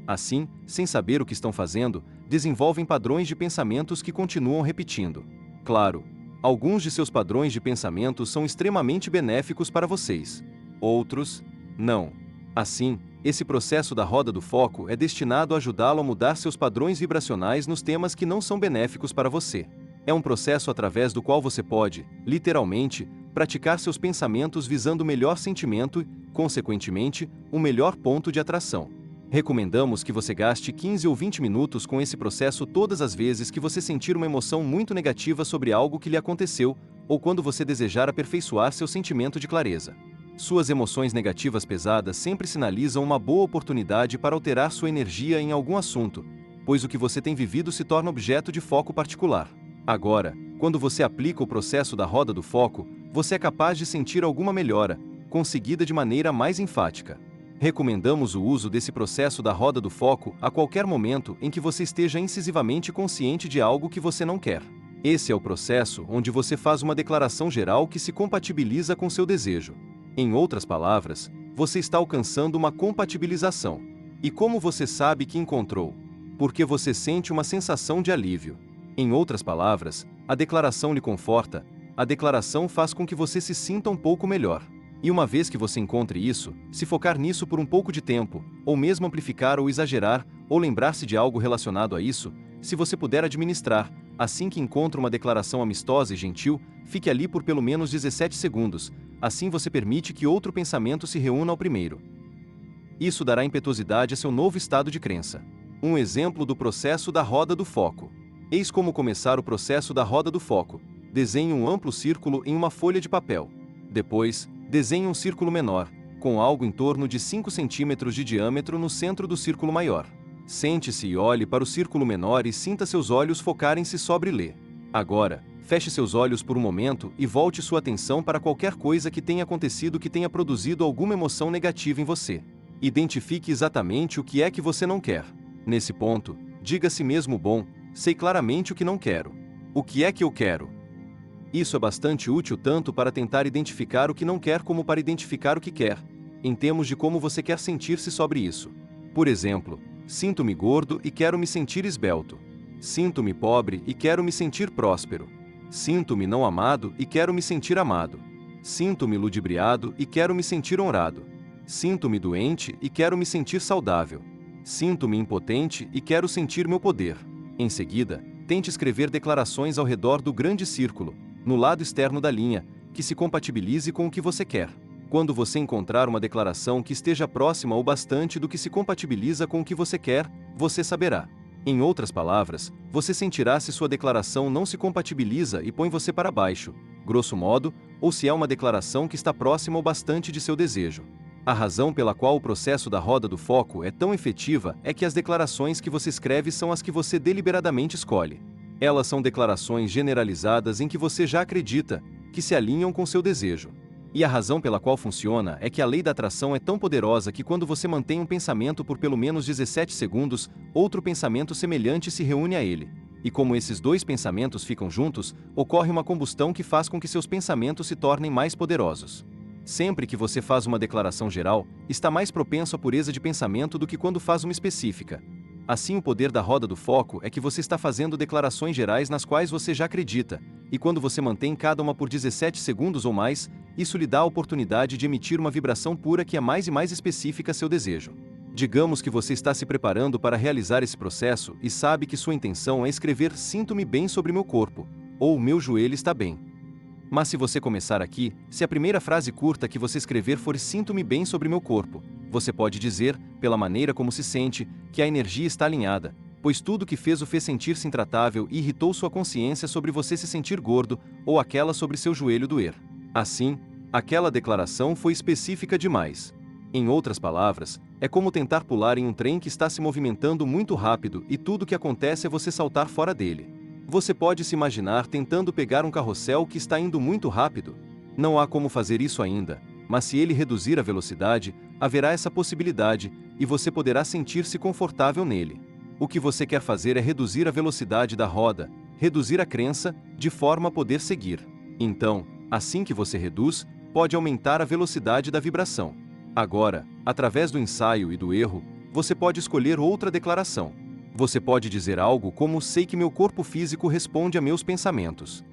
Speaker 1: Assim, sem saber o que estão fazendo, desenvolvem padrões de pensamentos que continuam repetindo. Claro, alguns de seus padrões de pensamento são extremamente benéficos para vocês. Outros, não. Assim, esse processo da roda do foco é destinado a ajudá-lo a mudar seus padrões vibracionais nos temas que não são benéficos para você. É um processo através do qual você pode, literalmente, praticar seus pensamentos visando o melhor sentimento e, consequentemente, o melhor ponto de atração. Recomendamos que você gaste 15 ou 20 minutos com esse processo todas as vezes que você sentir uma emoção muito negativa sobre algo que lhe aconteceu, ou quando você desejar aperfeiçoar seu sentimento de clareza. Suas emoções negativas pesadas sempre sinalizam uma boa oportunidade para alterar sua energia em algum assunto, pois o que você tem vivido se torna objeto de foco particular. Agora, quando você aplica o processo da roda do foco, você é capaz de sentir alguma melhora, conseguida de maneira mais enfática. Recomendamos o uso desse processo da roda do foco a qualquer momento em que você esteja incisivamente consciente de algo que você não quer. Esse é o processo onde você faz uma declaração geral que se compatibiliza com seu desejo. Em outras palavras, você está alcançando uma compatibilização. E como você sabe que encontrou? Porque você sente uma sensação de alívio. Em outras palavras, a declaração lhe conforta, a declaração faz com que você se sinta um pouco melhor. E uma vez que você encontre isso, se focar nisso por um pouco de tempo, ou mesmo amplificar ou exagerar, ou lembrar-se de algo relacionado a isso, se você puder administrar, Assim que encontra uma declaração amistosa e gentil, fique ali por pelo menos 17 segundos, assim você permite que outro pensamento se reúna ao primeiro. Isso dará impetuosidade a seu novo estado de crença. Um exemplo do processo da roda do foco. Eis como começar o processo da roda do foco. Desenhe um amplo círculo em uma folha de papel. Depois, desenhe um círculo menor, com algo em torno de 5 centímetros de diâmetro no centro do círculo maior. Sente-se e olhe para o círculo menor e sinta seus olhos focarem-se sobre ele. Agora, feche seus olhos por um momento e volte sua atenção para qualquer coisa que tenha acontecido que tenha produzido alguma emoção negativa em você. Identifique exatamente o que é que você não quer. Nesse ponto, diga a si mesmo: bom, sei claramente o que não quero. O que é que eu quero? Isso é bastante útil tanto para tentar identificar o que não quer como para identificar o que quer, em termos de como você quer sentir-se sobre isso. Por exemplo, sinto-me gordo e quero me sentir esbelto. Sinto-me pobre e quero me sentir próspero. Sinto-me não amado e quero me sentir amado. Sinto-me ludibriado e quero me sentir honrado. Sinto-me doente e quero me sentir saudável. Sinto-me impotente e quero sentir meu poder. Em seguida, tente escrever declarações ao redor do grande círculo, no lado externo da linha, que se compatibilize com o que você quer. Quando você encontrar uma declaração que esteja próxima o bastante do que se compatibiliza com o que você quer, você saberá. Em outras palavras, você sentirá se sua declaração não se compatibiliza e põe você para baixo, grosso modo, ou se é uma declaração que está próxima o bastante de seu desejo. A razão pela qual o processo da roda do foco é tão efetiva é que as declarações que você escreve são as que você deliberadamente escolhe. Elas são declarações generalizadas em que você já acredita, que se alinham com seu desejo. E a razão pela qual funciona é que a lei da atração é tão poderosa que quando você mantém um pensamento por pelo menos 17 segundos, outro pensamento semelhante se reúne a ele. E como esses dois pensamentos ficam juntos, ocorre uma combustão que faz com que seus pensamentos se tornem mais poderosos. Sempre que você faz uma declaração geral, está mais propenso à pureza de pensamento do que quando faz uma específica. Assim, o poder da roda do foco é que você está fazendo declarações gerais nas quais você já acredita, e quando você mantém cada uma por 17 segundos ou mais, isso lhe dá a oportunidade de emitir uma vibração pura que é mais e mais específica a seu desejo. Digamos que você está se preparando para realizar esse processo e sabe que sua intenção é escrever "sinto-me bem sobre meu corpo", ou "meu joelho está bem". Mas se você começar aqui, se a primeira frase curta que você escrever for "sinto-me bem sobre meu corpo", você pode dizer, pela maneira como se sente, que a energia está alinhada, pois tudo que fez o fez sentir-se intratável e irritou sua consciência sobre você se sentir gordo, ou aquela sobre seu joelho doer. Assim, aquela declaração foi específica demais. Em outras palavras, é como tentar pular em um trem que está se movimentando muito rápido e tudo o que acontece é você saltar fora dele. Você pode se imaginar tentando pegar um carrossel que está indo muito rápido? Não há como fazer isso ainda, mas se ele reduzir a velocidade, haverá essa possibilidade, e você poderá sentir-se confortável nele. O que você quer fazer é reduzir a velocidade da roda, reduzir a crença, de forma a poder seguir. Então, assim que você reduz, pode aumentar a velocidade da vibração. Agora, através do ensaio e do erro, você pode escolher outra declaração. Você pode dizer algo como "sei que meu corpo físico responde a meus pensamentos".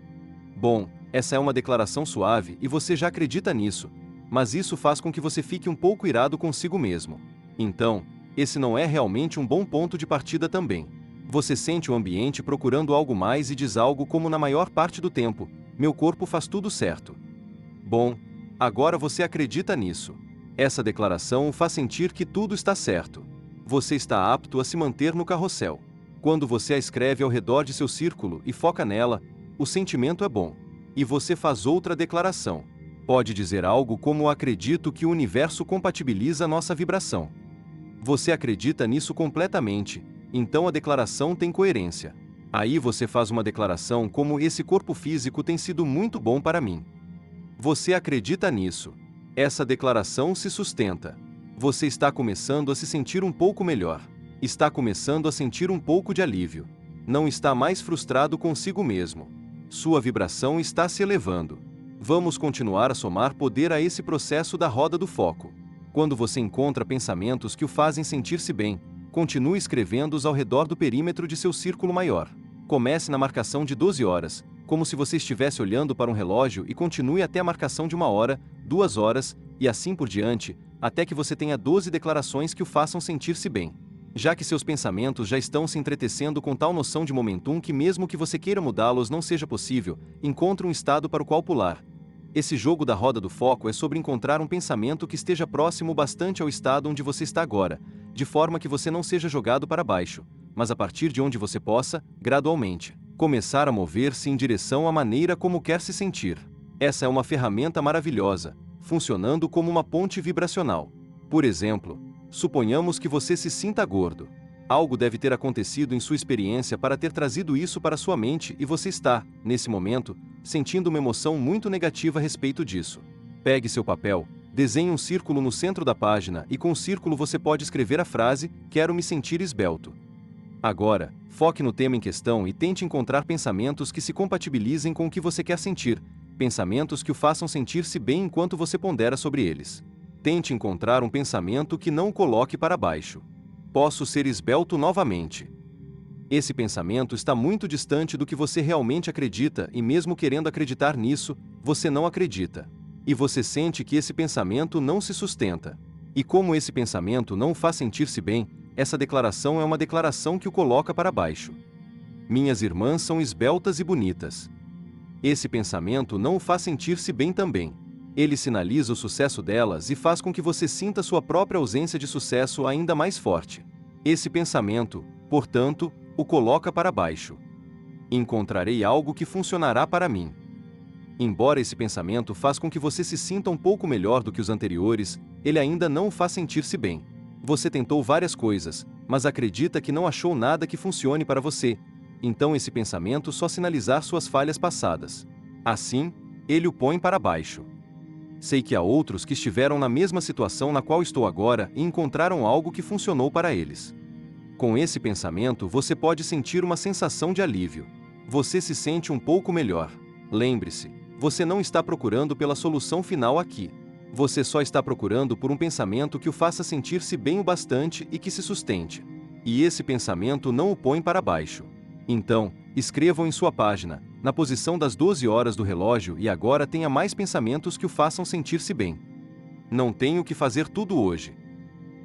Speaker 1: Bom, essa é uma declaração suave e você já acredita nisso, mas isso faz com que você fique um pouco irado consigo mesmo. Então, esse não é realmente um bom ponto de partida também. Você sente o ambiente procurando algo mais e diz algo como na maior parte do tempo: "meu corpo faz tudo certo". Bom, agora você acredita nisso. Essa declaração o faz sentir que tudo está certo. Você está apto a se manter no carrossel. Quando você a escreve ao redor de seu círculo e foca nela, o sentimento é bom. E você faz outra declaração. Pode dizer algo como "acredito que o universo compatibiliza nossa vibração". Você acredita nisso completamente, então a declaração tem coerência. Aí você faz uma declaração como "esse corpo físico tem sido muito bom para mim". Você acredita nisso. Essa declaração se sustenta. Você está começando a se sentir um pouco melhor. Está começando a sentir um pouco de alívio. Não está mais frustrado consigo mesmo. Sua vibração está se elevando. Vamos continuar a somar poder a esse processo da roda do foco. Quando você encontra pensamentos que o fazem sentir-se bem, continue escrevendo-os ao redor do perímetro de seu círculo maior. Comece na marcação de 12 horas, como se você estivesse olhando para um relógio, e continue até a marcação de 1 hora, 2 horas, e assim por diante, até que você tenha 12 declarações que o façam sentir-se bem. Já que seus pensamentos já estão se entretecendo com tal noção de momentum que mesmo que você queira mudá-los não seja possível, encontre um estado para o qual pular. Esse jogo da roda do foco é sobre encontrar um pensamento que esteja próximo bastante ao estado onde você está agora, de forma que você não seja jogado para baixo, mas a partir de onde você possa, gradualmente, começar a mover-se em direção à maneira como quer se sentir. Essa é uma ferramenta maravilhosa, funcionando como uma ponte vibracional. Por exemplo, suponhamos que você se sinta gordo. Algo deve ter acontecido em sua experiência para ter trazido isso para sua mente e você está, nesse momento, sentindo uma emoção muito negativa a respeito disso. Pegue seu papel, desenhe um círculo no centro da página e com o círculo você pode escrever a frase "Quero me sentir esbelto". Agora, foque no tema em questão e tente encontrar pensamentos que se compatibilizem com o que você quer sentir, pensamentos que o façam sentir-se bem enquanto você pondera sobre eles. Tente encontrar um pensamento que não o coloque para baixo. Posso ser esbelto novamente. Esse pensamento está muito distante do que você realmente acredita e mesmo querendo acreditar nisso, você não acredita. E você sente que esse pensamento não se sustenta. E como esse pensamento não o faz sentir-se bem, essa declaração é uma declaração que o coloca para baixo. Minhas irmãs são esbeltas e bonitas. Esse pensamento não o faz sentir-se bem também. Ele sinaliza o sucesso delas e faz com que você sinta sua própria ausência de sucesso ainda mais forte. Esse pensamento, portanto, o coloca para baixo. Encontrarei algo que funcionará para mim. Embora esse pensamento faça com que você se sinta um pouco melhor do que os anteriores, ele ainda não o faz sentir-se bem. Você tentou várias coisas, mas acredita que não achou nada que funcione para você. Então esse pensamento só sinalizar suas falhas passadas. Assim, ele o põe para baixo. Sei que há outros que estiveram na mesma situação na qual estou agora e encontraram algo que funcionou para eles. Com esse pensamento você pode sentir uma sensação de alívio. Você se sente um pouco melhor. Lembre-se, você não está procurando pela solução final aqui. Você só está procurando por um pensamento que o faça sentir-se bem o bastante e que se sustente. E esse pensamento não o põe para baixo. Então, escrevam em sua página, na posição das 12 horas do relógio e agora tenha mais pensamentos que o façam sentir-se bem. Não tenho que fazer tudo hoje.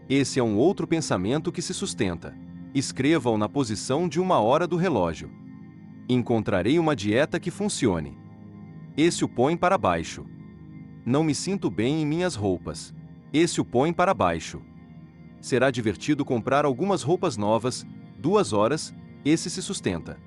Speaker 1: Esse é um outro pensamento que se sustenta. Escreva-o na posição de 1 hora do relógio. Encontrarei uma dieta que funcione. Esse o põe para baixo. Não me sinto bem em minhas roupas. Esse o põe para baixo. Será divertido comprar algumas roupas novas. 2 horas, esse se sustenta.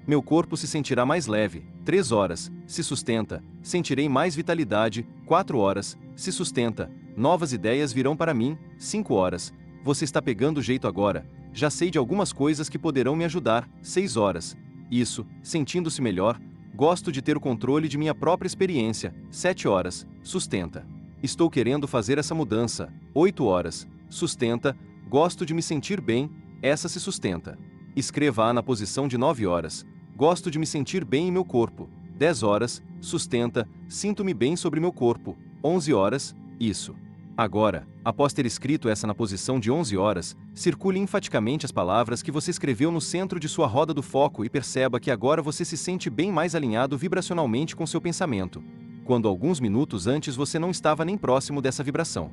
Speaker 1: Meu corpo se sentirá mais leve. 3 horas, se sustenta. Sentirei mais vitalidade. 4 horas, se sustenta. Novas ideias virão para mim. 5 horas. Você está pegando jeito agora. Já sei de algumas coisas que poderão me ajudar. 6 horas. Isso, sentindo-se melhor. Gosto de ter o controle de minha própria experiência. 7 horas, sustenta. Estou querendo fazer essa mudança. 8 horas, sustenta. Gosto de me sentir bem. Essa se sustenta. Escreva-a na posição de 9 horas. Gosto de me sentir bem em meu corpo. 10 horas, sustenta. Sinto-me bem sobre meu corpo. 11 horas, isso. Agora, após ter escrito essa na posição de 11 horas, circule enfaticamente as palavras que você escreveu no centro de sua roda do foco e perceba que agora você se sente bem mais alinhado vibracionalmente com seu pensamento, quando alguns minutos antes você não estava nem próximo dessa vibração.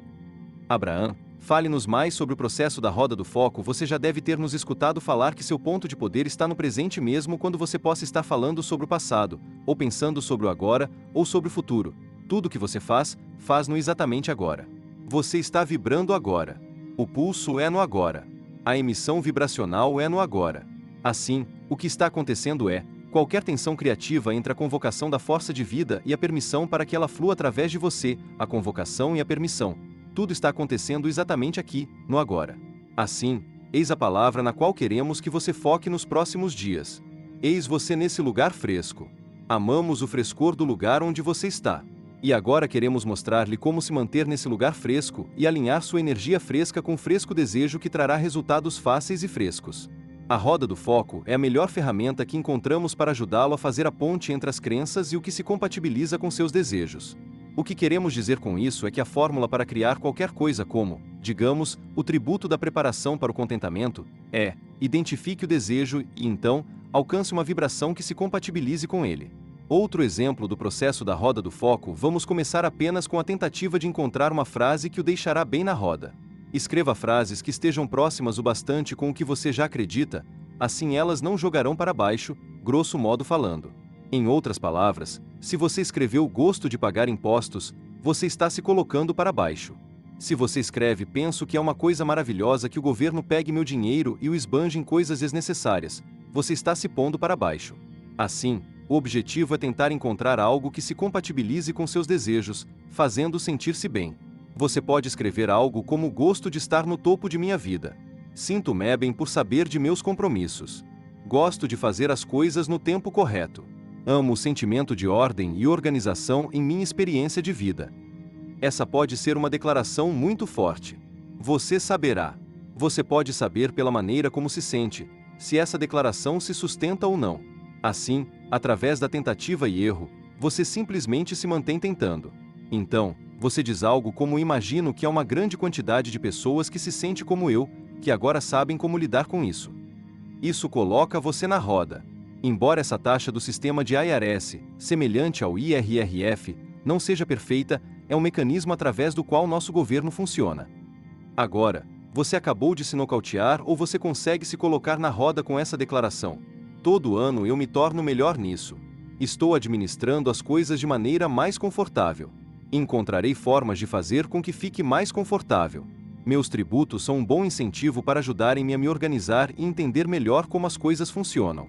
Speaker 1: Abraham, fale-nos mais sobre o processo da roda do foco. Você já deve ter nos escutado falar que seu ponto de poder está no presente mesmo quando você possa estar falando sobre o passado, ou pensando sobre o agora, ou sobre o futuro. Tudo que você faz, faz-no exatamente agora. Você está vibrando agora. O pulso é no agora. A emissão vibracional é no agora. Assim, o que está acontecendo é, qualquer tensão criativa entre a convocação da força de vida e a permissão para que ela flua através de você, a convocação e a permissão. Tudo está acontecendo exatamente aqui, no agora. Assim, eis a palavra na qual queremos que você foque nos próximos dias. Eis você nesse lugar fresco. Amamos o frescor do lugar onde você está. E agora queremos mostrar-lhe como se manter nesse lugar fresco e alinhar sua energia fresca com o fresco desejo que trará resultados fáceis e frescos. A roda do foco é a melhor ferramenta que encontramos para ajudá-lo a fazer a ponte entre as crenças e o que se compatibiliza com seus desejos. O que queremos dizer com isso é que a fórmula para criar qualquer coisa como, digamos, o tributo da preparação para o contentamento, é, identifique o desejo e, então, alcance uma vibração que se compatibilize com ele. Outro exemplo do processo da roda do foco, vamos começar apenas com a tentativa de encontrar uma frase que o deixará bem na roda. Escreva frases que estejam próximas o bastante com o que você já acredita, assim elas não jogarão para baixo, grosso modo falando. Em outras palavras, se você escreveu gosto de pagar impostos, você está se colocando para baixo. Se você escreve penso que é uma coisa maravilhosa que o governo pegue meu dinheiro e o esbanje em coisas desnecessárias, você está se pondo para baixo. Assim, o objetivo é tentar encontrar algo que se compatibilize com seus desejos, fazendo sentir-se bem. Você pode escrever algo como gosto de estar no topo de minha vida. Sinto-me bem por saber de meus compromissos. Gosto de fazer as coisas no tempo correto. Amo o sentimento de ordem e organização em minha experiência de vida. Essa pode ser uma declaração muito forte. Você saberá. Você pode saber pela maneira como se sente, se essa declaração se sustenta ou não. Assim, através da tentativa e erro, você simplesmente se mantém tentando. Então, você diz algo como imagino que há uma grande quantidade de pessoas que se sente como eu, que agora sabem como lidar com isso. Isso coloca você na roda. Embora essa taxa do sistema de IRS, semelhante ao IRRF, não seja perfeita, é um mecanismo através do qual nosso governo funciona. Agora, você acabou de se nocautear ou você consegue se colocar na roda com essa declaração. Todo ano eu me torno melhor nisso. Estou administrando as coisas de maneira mais confortável. Encontrarei formas de fazer com que fique mais confortável. Meus tributos são um bom incentivo para ajudarem-me a me organizar e entender melhor como as coisas funcionam.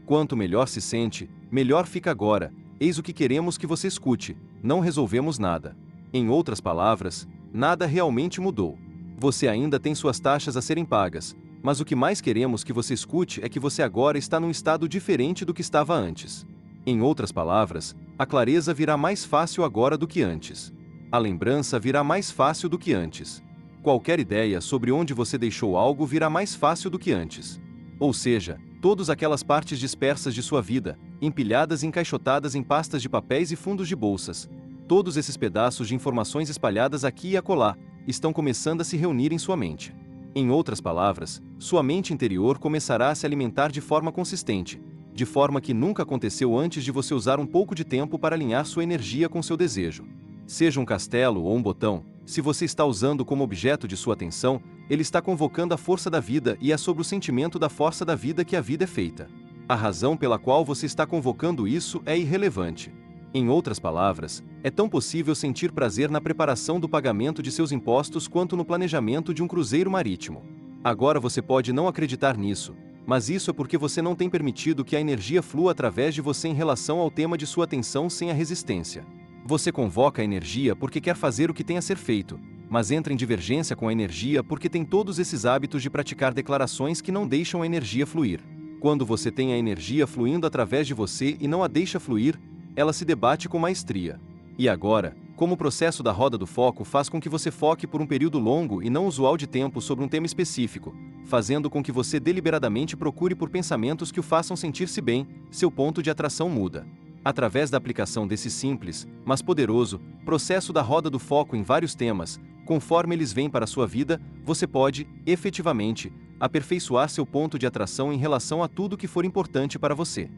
Speaker 1: Quanto melhor se sente, melhor fica agora. Eis o que queremos que você escute. Não resolvemos nada. Em outras palavras, nada realmente mudou. Você ainda tem suas taxas a serem pagas, mas o que mais queremos que você escute é que você agora está num estado diferente do que estava antes. Em outras palavras, a clareza virá mais fácil agora do que antes. A lembrança virá mais fácil do que antes. Qualquer ideia sobre onde você deixou algo virá mais fácil do que antes. Ou seja, todas aquelas partes dispersas de sua vida, empilhadas e encaixotadas em pastas de papéis e fundos de bolsas, todos esses pedaços de informações espalhadas aqui e acolá, estão começando a se reunir em sua mente. Em outras palavras, sua mente interior começará a se alimentar de forma consistente, de forma que nunca aconteceu antes de você usar um pouco de tempo para alinhar sua energia com seu desejo. Seja um castelo ou um botão, se você está usando como objeto de sua atenção, ele está convocando a força da vida e é sobre o sentimento da força da vida que a vida é feita. A razão pela qual você está convocando isso é irrelevante. Em outras palavras, é tão possível sentir prazer na preparação do pagamento de seus impostos quanto no planejamento de um cruzeiro marítimo. Agora você pode não acreditar nisso, mas isso é porque você não tem permitido que a energia flua através de você em relação ao tema de sua atenção sem a resistência. Você convoca a energia porque quer fazer o que tem a ser feito, mas entra em divergência com a energia porque tem todos esses hábitos de praticar declarações que não deixam a energia fluir. Quando você tem a energia fluindo através de você e não a deixa fluir, ela se debate com maestria. E agora, como o processo da roda do foco faz com que você foque por um período longo e não usual de tempo sobre um tema específico, fazendo com que você deliberadamente procure por pensamentos que o façam sentir-se bem, seu ponto de atração muda. Através da aplicação desse simples, mas poderoso, processo da roda do foco em vários temas, conforme eles vêm para a sua vida, você pode, efetivamente, aperfeiçoar seu ponto de atração em relação a tudo que for importante para você.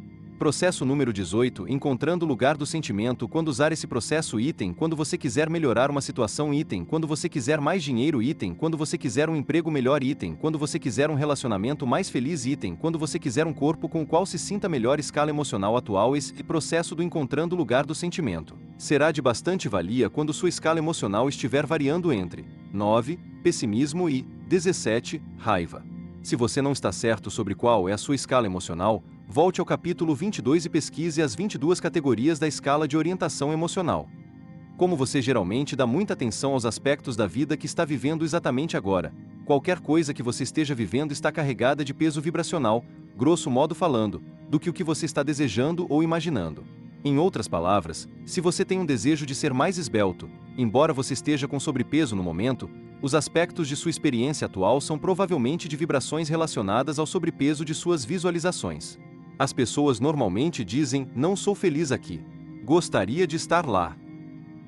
Speaker 1: Processo número 18. Encontrando o lugar do sentimento. Quando usar esse processo item, quando você quiser melhorar uma situação item, quando você quiser mais dinheiro item, quando você quiser um emprego melhor item, quando você quiser um relacionamento mais feliz item, quando você quiser um corpo com o qual se sinta melhor escala emocional atual. Esse processo do encontrando o lugar do sentimento será de bastante valia quando sua escala emocional estiver variando entre 9, pessimismo e 17, raiva. Se você não está certo sobre qual é a sua escala emocional, volte ao capítulo 22 e pesquise as 22 categorias da escala de orientação emocional. Como você geralmente dá muita atenção aos aspectos da vida que está vivendo exatamente agora, qualquer coisa que você esteja vivendo está carregada de peso vibracional, grosso modo falando, do que o que você está desejando ou imaginando. Em outras palavras, se você tem um desejo de ser mais esbelto, embora você esteja com sobrepeso no momento, os aspectos de sua experiência atual são provavelmente de vibrações relacionadas ao sobrepeso de suas visualizações. As pessoas normalmente dizem, não sou feliz aqui. Gostaria de estar lá.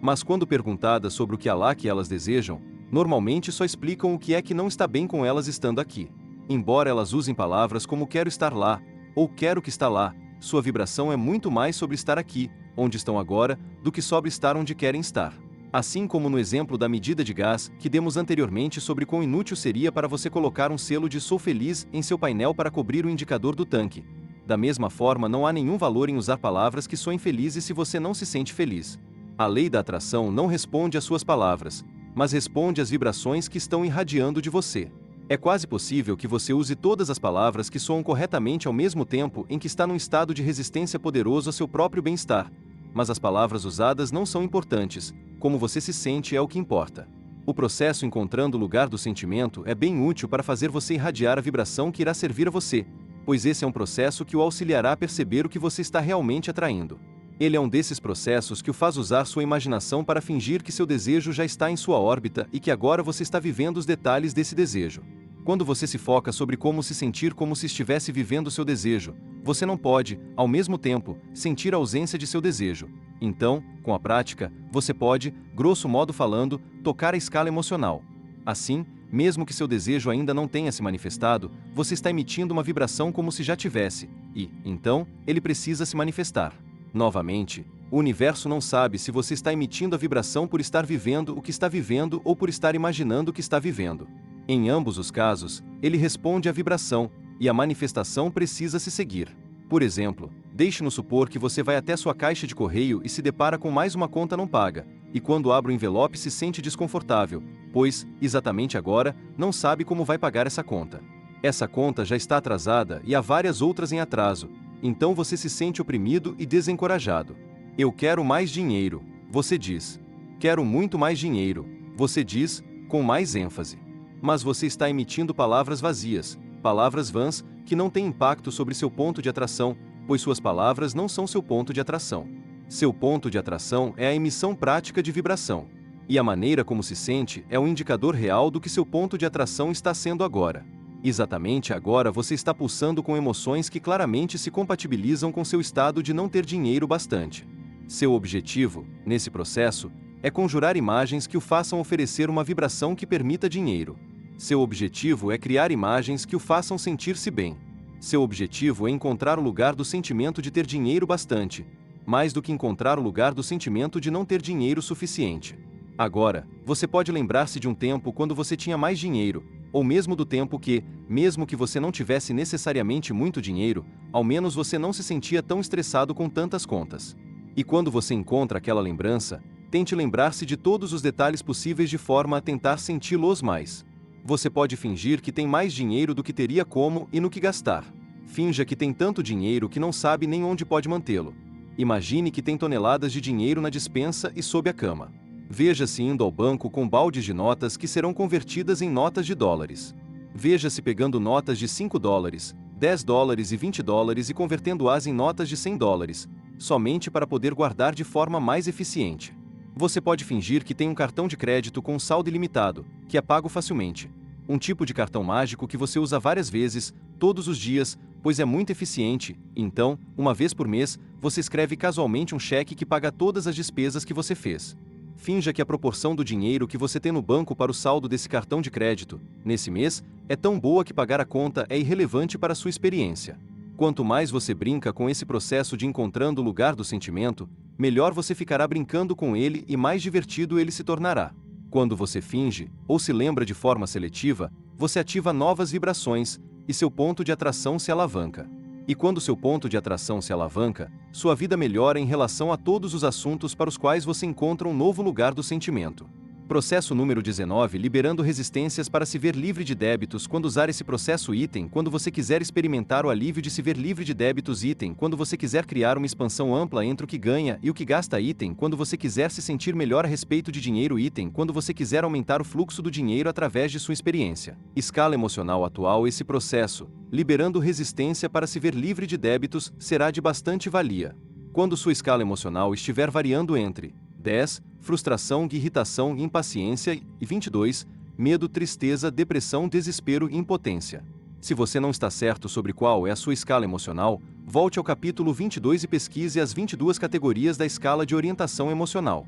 Speaker 1: Mas quando perguntadas sobre o que há lá que elas desejam, normalmente só explicam o que é que não está bem com elas estando aqui. Embora elas usem palavras como quero estar lá, ou quero que está lá, sua vibração é muito mais sobre estar aqui, onde estão agora, do que sobre estar onde querem estar. Assim como no exemplo da medida de gás que demos anteriormente sobre quão inútil seria para você colocar um selo de "Sou feliz" em seu painel para cobrir o indicador do tanque. Da mesma forma, não há nenhum valor em usar palavras que soem felizes se você não se sente feliz. A lei da atração não responde às suas palavras, mas responde às vibrações que estão irradiando de você. É quase possível que você use todas as palavras que soam corretamente ao mesmo tempo em que está num estado de resistência poderoso a seu próprio bem-estar, mas as palavras usadas não são importantes, como você se sente é o que importa. O processo encontrando o lugar do sentimento é bem útil para fazer você irradiar a vibração que irá servir a você, pois esse é um processo que o auxiliará a perceber o que você está realmente atraindo. Ele é um desses processos que o faz usar sua imaginação para fingir que seu desejo já está em sua órbita e que agora você está vivendo os detalhes desse desejo. Quando você se foca sobre como se sentir como se estivesse vivendo seu desejo, você não pode, ao mesmo tempo, sentir a ausência de seu desejo. Então, com a prática, você pode, grosso modo falando, tocar a escala emocional. Assim, mesmo que seu desejo ainda não tenha se manifestado, você está emitindo uma vibração como se já tivesse, e, então, ele precisa se manifestar. Novamente, o universo não sabe se você está emitindo a vibração por estar vivendo o que está vivendo ou por estar imaginando o que está vivendo. Em ambos os casos, ele responde à vibração, e a manifestação precisa se seguir. Por exemplo, deixe-nos supor que você vai até sua caixa de correio e se depara com mais uma conta não paga, e quando abre o envelope se sente desconfortável, pois, exatamente agora, não sabe como vai pagar essa conta. Essa conta já está atrasada e há várias outras em atraso, então você se sente oprimido e desencorajado. Eu quero mais dinheiro, você diz. Quero muito mais dinheiro, você diz, com mais ênfase. Mas você está emitindo palavras vazias, palavras vãs, que não têm impacto sobre seu ponto de atração, pois suas palavras não são seu ponto de atração. Seu ponto de atração é a emissão prática de vibração. E a maneira como se sente é um indicador real do que seu ponto de atração está sendo agora. Exatamente agora você está pulsando com emoções que claramente se compatibilizam com seu estado de não ter dinheiro bastante. Seu objetivo, nesse processo, é conjurar imagens que o façam oferecer uma vibração que permita dinheiro. Seu objetivo é criar imagens que o façam sentir-se bem. Seu objetivo é encontrar o lugar do sentimento de ter dinheiro bastante, mais do que encontrar o lugar do sentimento de não ter dinheiro suficiente. Agora, você pode lembrar-se de um tempo quando você tinha mais dinheiro, ou mesmo do tempo que, mesmo que você não tivesse necessariamente muito dinheiro, ao menos você não se sentia tão estressado com tantas contas. E quando você encontra aquela lembrança, tente lembrar-se de todos os detalhes possíveis de forma a tentar senti-los mais. Você pode fingir que tem mais dinheiro do que teria como e no que gastar. Finja que tem tanto dinheiro que não sabe nem onde pode mantê-lo. Imagine que tem toneladas de dinheiro na despensa e sob a cama. Veja-se indo ao banco com baldes de notas que serão convertidas em notas de dólares. Veja-se pegando notas de 5 dólares, 10 dólares e 20 dólares e convertendo-as em notas de 100 dólares, somente para poder guardar de forma mais eficiente. Você pode fingir que tem um cartão de crédito com saldo ilimitado, que é pago facilmente. Um tipo de cartão mágico que você usa várias vezes, todos os dias, pois é muito eficiente. Então, uma vez por mês, você escreve casualmente um cheque que paga todas as despesas que você fez. Finja que a proporção do dinheiro que você tem no banco para o saldo desse cartão de crédito, nesse mês, é tão boa que pagar a conta é irrelevante para a sua experiência. Quanto mais você brinca com esse processo de encontrando o lugar do sentimento, melhor você ficará brincando com ele e mais divertido ele se tornará. Quando você finge, ou se lembra de forma seletiva, você ativa novas vibrações, e seu ponto de atração se alavanca. E quando seu ponto de atração se alavanca, sua vida melhora em relação a todos os assuntos para os quais você encontra um novo lugar do sentimento. Processo número 19. Liberando resistências para se ver livre de débitos. Quando usar esse processo item, quando você quiser experimentar o alívio de se ver livre de débitos item, quando você quiser criar uma expansão ampla entre o que ganha e o que gasta item, quando você quiser se sentir melhor a respeito de dinheiro item, quando você quiser aumentar o fluxo do dinheiro através de sua experiência. Escala emocional atual. Esse processo, liberando resistência para se ver livre de débitos, será de bastante valia. Quando sua escala emocional estiver variando entre 10. Frustração, irritação, impaciência e 22. Medo, tristeza, depressão, desespero e impotência. Se você não está certo sobre qual é a sua escala emocional, volte ao capítulo 22 e pesquise as 22 categorias da escala de orientação emocional.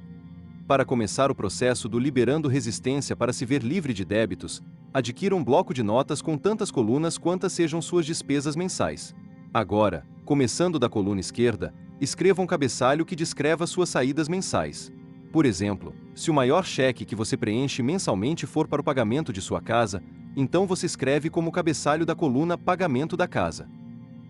Speaker 1: Para começar o processo do liberando resistência para se ver livre de débitos, adquira um bloco de notas com tantas colunas quantas sejam suas despesas mensais. Agora, começando da coluna esquerda, escreva um cabeçalho que descreva suas saídas mensais. Por exemplo, Se o maior cheque que você preenche mensalmente for para o pagamento de sua casa, então você escreve como cabeçalho da coluna Pagamento da Casa.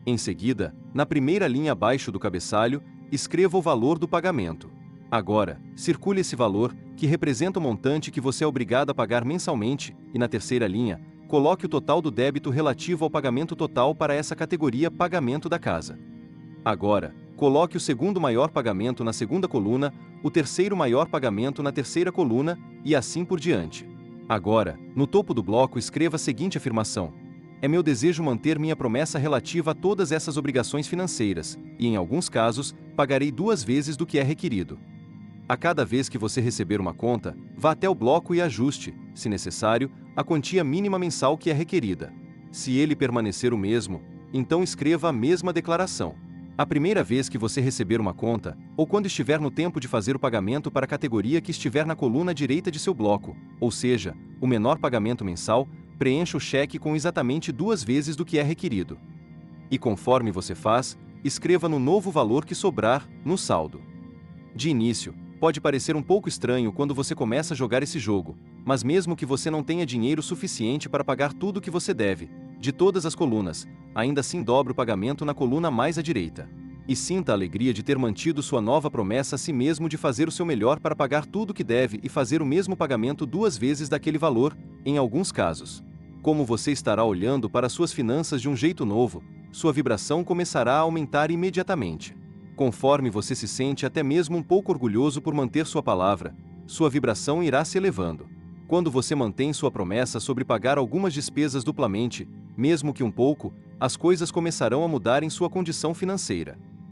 Speaker 1: Em seguida, na primeira linha abaixo do cabeçalho, escreva o valor do pagamento. Agora, circule esse valor, que representa o montante que você é obrigado a pagar mensalmente, e na terceira linha, coloque o total do débito relativo ao pagamento total para essa categoria Pagamento da Casa. Agora, coloque o segundo maior pagamento na segunda coluna, o terceiro maior pagamento na terceira coluna, e assim por diante. Agora, no topo do bloco escreva a seguinte afirmação: é meu desejo manter minha promessa relativa a todas essas obrigações financeiras, e em alguns casos, pagarei 2 vezes do que é requerido. A cada vez que você receber uma conta, vá até o bloco e ajuste, se necessário, a quantia mínima mensal que é requerida. Se ele permanecer o mesmo, então escreva a mesma declaração. A primeira vez que você receber uma conta, ou quando estiver no tempo de fazer o pagamento para a categoria que estiver na coluna direita de seu bloco, ou seja, o menor pagamento mensal, preencha o cheque com exatamente 2 vezes do que é requerido. E conforme você faz, escreva no novo valor que sobrar, no saldo. De início, pode parecer um pouco estranho quando você começa a jogar esse jogo, mas mesmo que você não tenha dinheiro suficiente para pagar tudo o que você deve, de todas as colunas, ainda assim dobre o pagamento na coluna mais à direita. E sinta a alegria de ter mantido sua nova promessa a si mesmo de fazer o seu melhor para pagar tudo o que deve e fazer o mesmo pagamento 2 vezes daquele valor, em alguns casos. Como você estará olhando para suas finanças de um jeito novo, sua vibração começará a aumentar imediatamente. Conforme você se sente até mesmo um pouco orgulhoso por manter sua palavra, sua vibração irá se elevando. Quando você mantém sua promessa sobre pagar algumas despesas duplamente, mesmo que um pouco, as coisas começarão a mudar em sua condição financeira.